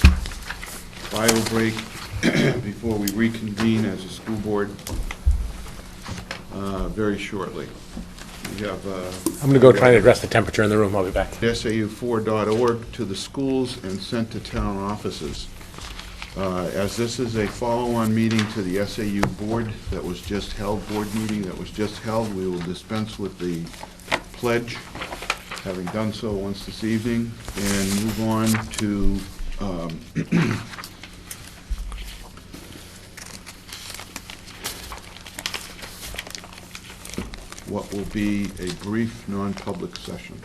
bio break before we reconvene as a school board very shortly. We have I'm going to go try and address the temperature in the room. I'll be back. SAU4.org to the schools and sent to town offices. As this is a follow-on meeting to the SAU board that was just held, board meeting that was just held, we will dispense with the pledge, having done so once this evening, and move on to what will be a brief non-public session.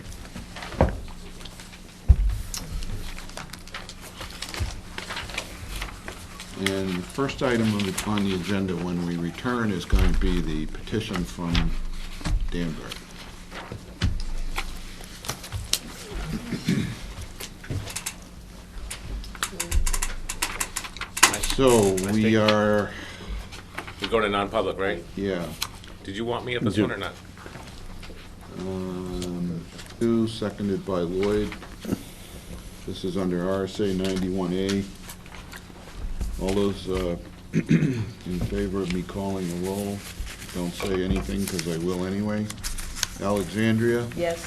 And the first item on the agenda when we return is going to be the petition from Danbury. So we are, We go to non-public, right? yeah. Did you want me at this one or not? 2, seconded by Lloyd. This is under RSA 91A. All those in favor of me calling the roll, don't say anything because I will anyway. Alexandria? Yes.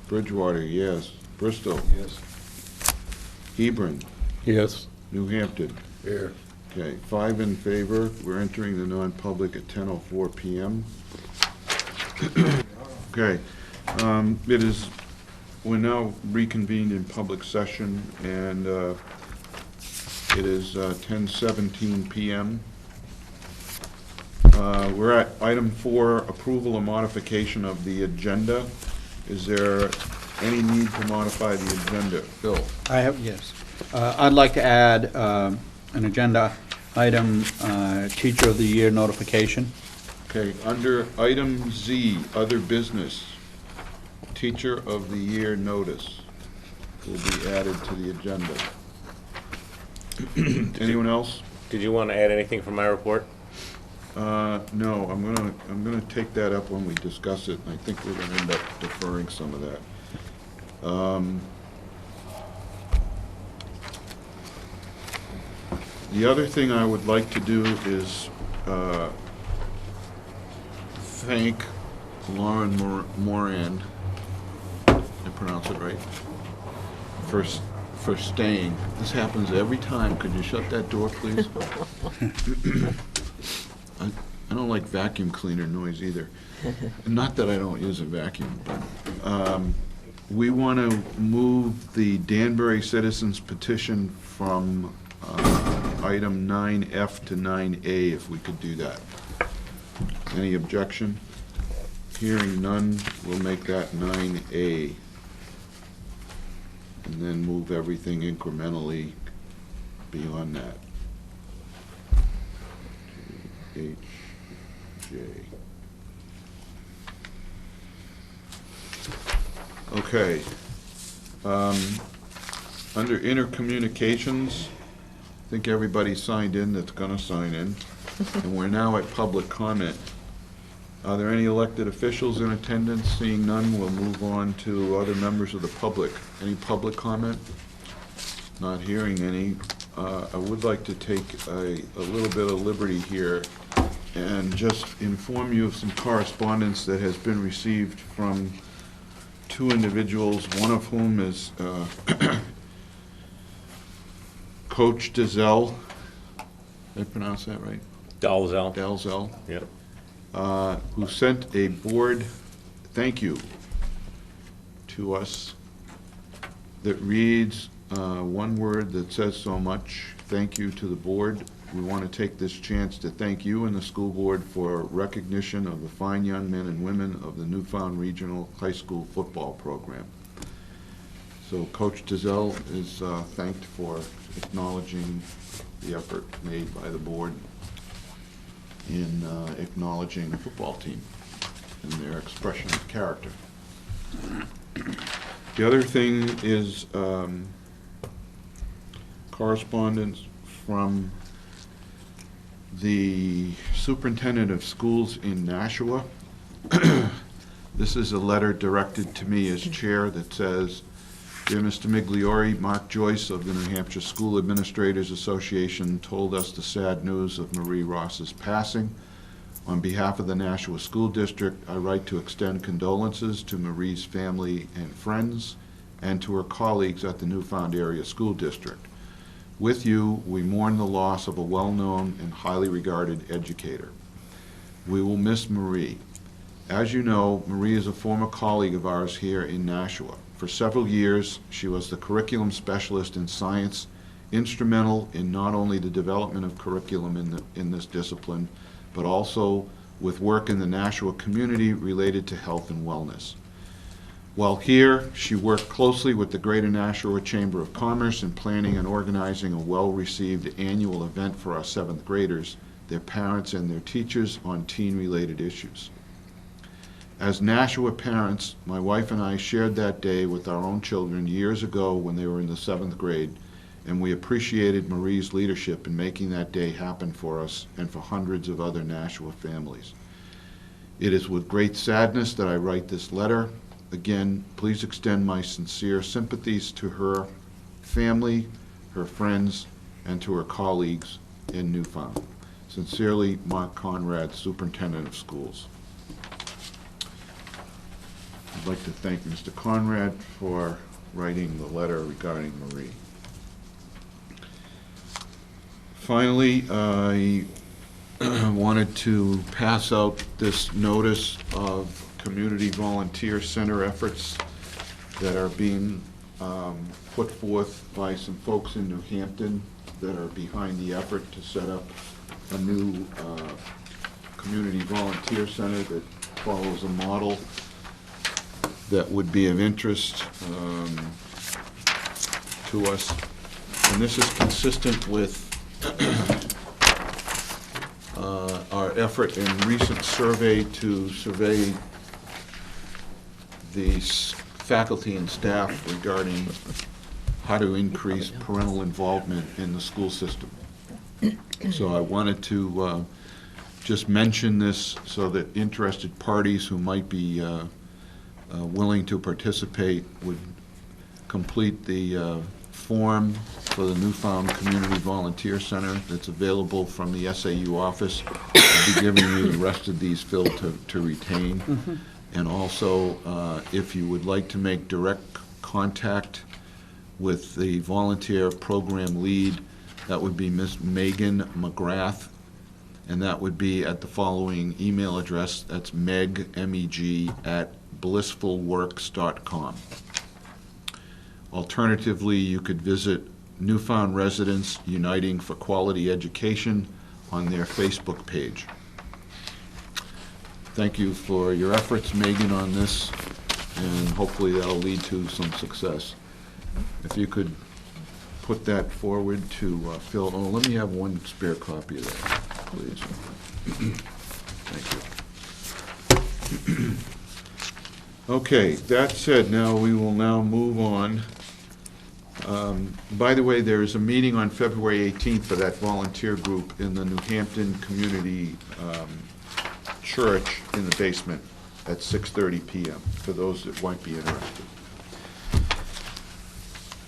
Bridgewater, yes. Bristol? Yes. Hebron? Yes. New Hampton? Here. Okay, 5 in favor. We're entering the non-public at 10:04 PM. Okay, we're now reconvened in public session, and it is 10:17 PM. We're at item 4, approval or modification of the agenda. Is there any need to modify the agenda? Bill? I have, yes. I'd like to add an agenda item, Teacher of the Year notification. Okay, under item Z, other business, Teacher of the Year notice will be added to the agenda. Anyone else? Did you want to add anything from my report? No, I'm gonna take that up when we discuss it, and I think we're gonna end up deferring some of that. The other thing I would like to do is thank Lauren Moran, I pronounce it right, for staying. This happens every time. Could you shut that door, please? I don't like vacuum cleaner noise either. Not that I don't use a vacuum, but we want to move the Danbury Citizens petition from item 9F to 9A, if we could do that. Any objection? Hearing none, we'll make that 9A. And then move everything incrementally beyond that. H, J. Okay. Under intercommunications, I think everybody signed in that's gonna sign in. And we're now at public comment. Are there any elected officials in attendance? Seeing none, we'll move on to other members of the public. Any public comment? Not hearing any. I would like to take a little bit of liberty here and just inform you of some correspondence that has been received from two individuals, one of whom is Coach Dizelle. Did I pronounce that right? Dalzell. Dalzell. Yep. Who sent a board thank you to us that reads one word that says so much. Thank you to the board. We want to take this chance to thank you and the school board for recognition of the fine young men and women of the Newfound Regional High School football program. So Coach Dizelle is thanked for acknowledging the effort made by the board in acknowledging the football team and their expression of character. The other thing is correspondence from the superintendent of schools in Nashua. This is a letter directed to me as chair that says, "Dear Mr. Migliori, Mark Joyce of the New Hampshire School Administrators Association told us the sad news of Marie Ross's passing. On behalf of the Nashua School District, I write to extend condolences to Marie's family and friends and to her colleagues at the Newfound Area School District. With you, we mourn the loss of a well-known and highly regarded educator. We will miss Marie. As you know, Marie is a former colleague of ours here in Nashua. For several years, she was the curriculum specialist in science, instrumental in not only the development of curriculum in this discipline, but also with work in the Nashua community related to health and wellness. While here, she worked closely with the Greater Nashua Chamber of Commerce in planning and organizing a well-received annual event for our seventh graders, their parents, and their teachers on teen-related issues. As Nashua parents, my wife and I shared that day with our own children years ago when they were in the seventh grade, and we appreciated Marie's leadership in making that day happen for us and for hundreds of other Nashua families. It is with great sadness that I write this letter. Again, please extend my sincere sympathies to her family, her friends, and to her colleagues in Newfound. Sincerely, Mark Conrad, Superintendent of Schools." I'd like to thank Mr. Conrad for writing the letter regarding Marie. Finally, I wanted to pass out this notice of community volunteer center efforts that are being put forth by some folks in New Hampton that are behind the effort to set up a new community volunteer center that follows a model that would be of interest to us. And this is consistent with our effort in recent survey to survey the faculty and staff regarding how to increase parental involvement in the school system. So I wanted to just mention this so that interested parties who might be willing to participate would complete the form for the Newfound Community Volunteer Center that's available from the SAU office. I'll be giving you the rest of these filled to retain. Mm-hmm. And also, if you would like to make direct contact with the volunteer program lead, that would be Miss Megan McGrath, and that would be at the following email address. That's Meg, M-E-G, @blissfulworks.com. Alternatively, you could visit Newfound Residents Uniting for Quality Education on their Facebook page. thank you for your efforts, Megan, on this, and hopefully that'll lead to some success. If you could put that forward to Phil. Oh, let me have one spare copy of that, please. Thank you. Okay, that said, now we will now move on. By the way, there is a meeting on February 18th for that volunteer group in the New Hampton Community Church in the basement at 6:30 p.m., for those that might be interested.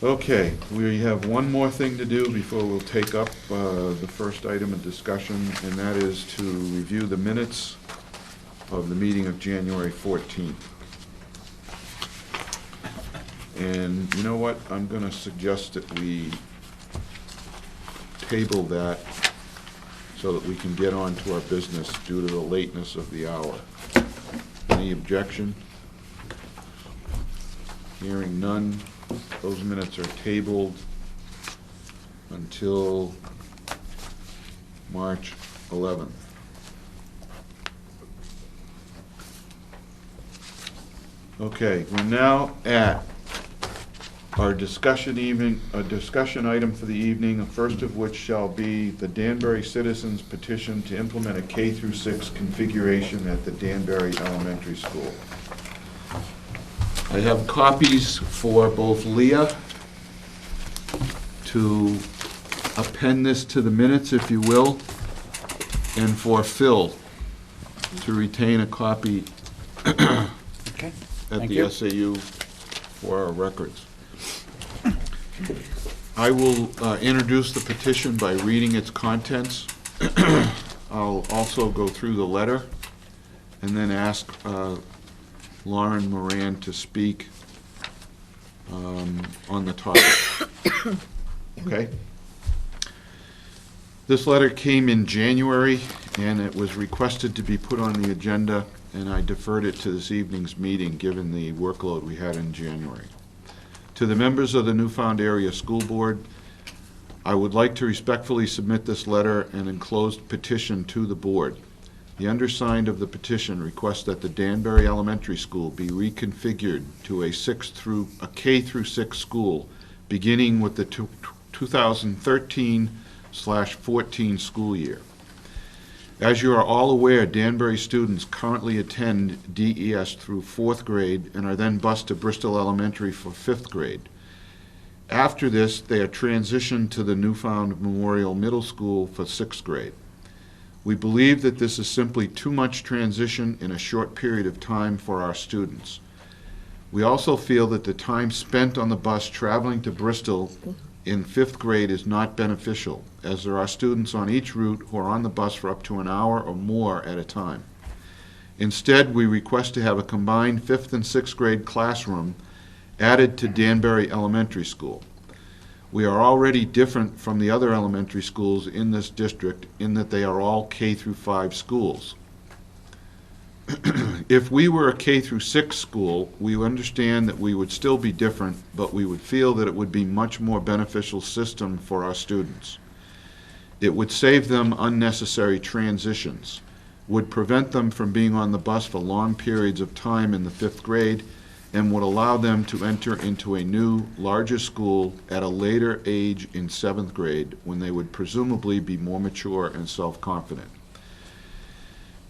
Okay, we have one more thing to do before we'll take up the first item of discussion, and that is to review the minutes of the meeting of January 14th. And you know what? I'm going to suggest that we table that so that we can get on to our business due to the lateness of the hour. Any objection? Hearing none. Those minutes are tabled until March 11th. Okay, we're now at our discussion item for the evening, the first of which shall be the Danbury citizens petition to implement a K-6 configuration at the Danbury Elementary School. I have copies for both Leah to append this to the minutes, if you will, and for Phil to retain a copy Okay. at Thank the you. SAU for our records. I will introduce the petition by reading its contents. I'll also go through the letter and then ask Lauren Moran to speak on the topic. Okay? This letter came in January, and it was requested to be put on the agenda, and I deferred it to this evening's meeting, given the workload we had in January. To the members of the Newfound Area School Board, I would like to respectfully submit this letter and enclosed petition to the board. The undersigned of the petition requests that the Danbury Elementary School be reconfigured to a K-6 school, beginning with the 2013/14 school year. As you are all aware, Danbury students currently attend DES through 4th grade and are then bused to Bristol Elementary for 5th grade. After this, they are transitioned to the Newfound Memorial Middle School for 6th grade. We believe that this is simply too much transition in a short period of time for our students. We also feel that the time spent on the bus traveling to Bristol in 5th grade is not beneficial, as there are students on each route who are on the bus for up to an hour or more at a time. Instead, we request to have a combined 5th and 6th grade classroom added to Danbury Elementary School. We are already different from the other elementary schools in this district in that they are all K-5 schools. If we were a K-6 school, we understand that we would still be different, but we would feel that it would be much more beneficial system for our students. It would save them unnecessary transitions, would prevent them from being on the bus for long periods of time in the 5th grade, and would allow them to enter into a new, larger school at a later age in 7th grade, when they would presumably be more mature and self-confident.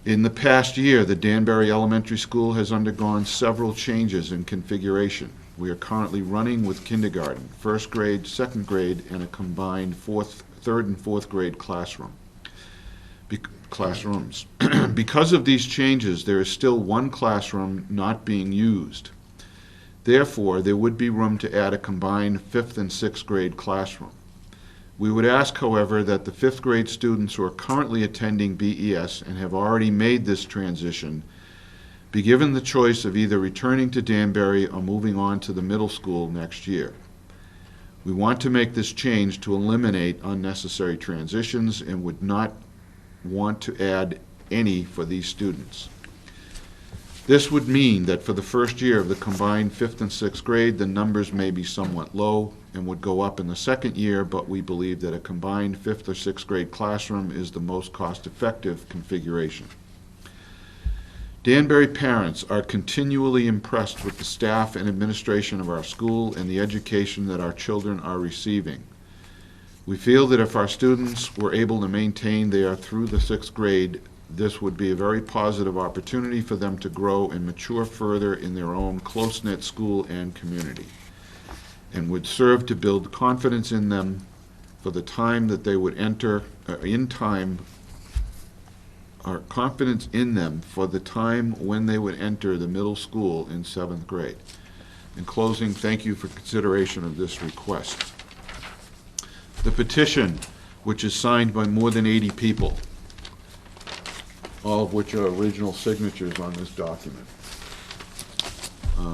In the past year, the Danbury Elementary School has undergone several changes in configuration. We are currently running with kindergarten, 1st grade, 2nd grade, and a combined 3rd and 4th grade classrooms. Because of these changes, there is still one classroom not being used. Therefore, there would be room to add a combined 5th and 6th grade classroom. We would ask, however, that the 5th grade students who are currently attending BES and have already made this transition be given the choice of either returning to Danbury or moving on to the middle school next year. We want to make this change to eliminate unnecessary transitions and would not want to add any for these students. This would mean that for the first year of the combined 5th and 6th grade, the numbers may be somewhat low and would go up in the second year, but we believe that a combined 5th or 6th grade classroom is the most cost-effective configuration. Danbury parents are continually impressed with the staff and administration of our school and the education that our children are receiving. We feel that if our students were able to maintain there through the 6th grade, this would be a very positive opportunity for them to grow and mature further in their own close-knit school and community, and would serve to build confidence in them for the time that they would enter, confidence in them for the time when they would enter the middle school in 7th grade. In closing, thank you for consideration of this request. The petition, which is signed by more than 80 people, all of which are original signatures on this document,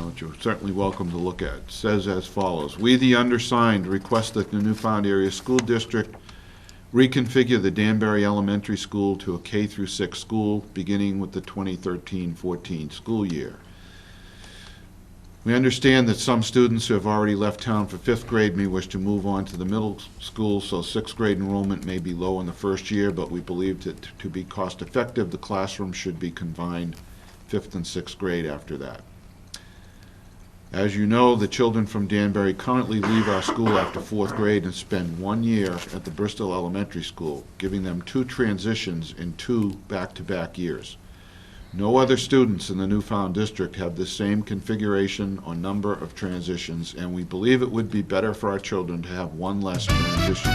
which you're certainly welcome to look at, says as follows: We, the undersigned, request that the Newfound Area School District reconfigure the Danbury Elementary School to a K-6 school beginning with the 2013-14 school year. We understand that some students who have already left town for 5th grade may wish to move on to the middle school, so 6th grade enrollment may be low in the first year, but we believe that to be cost effective, the classroom should be combined 5th and 6th grade after that. As you know, the children from Danbury currently leave our school after 4th grade and spend 1 year at the Bristol Elementary School, giving them 2 transitions in 2 back-to-back years. No other students in the Newfound District have the same configuration or number of transitions, and we believe it would be better for our children to have 1 less transition.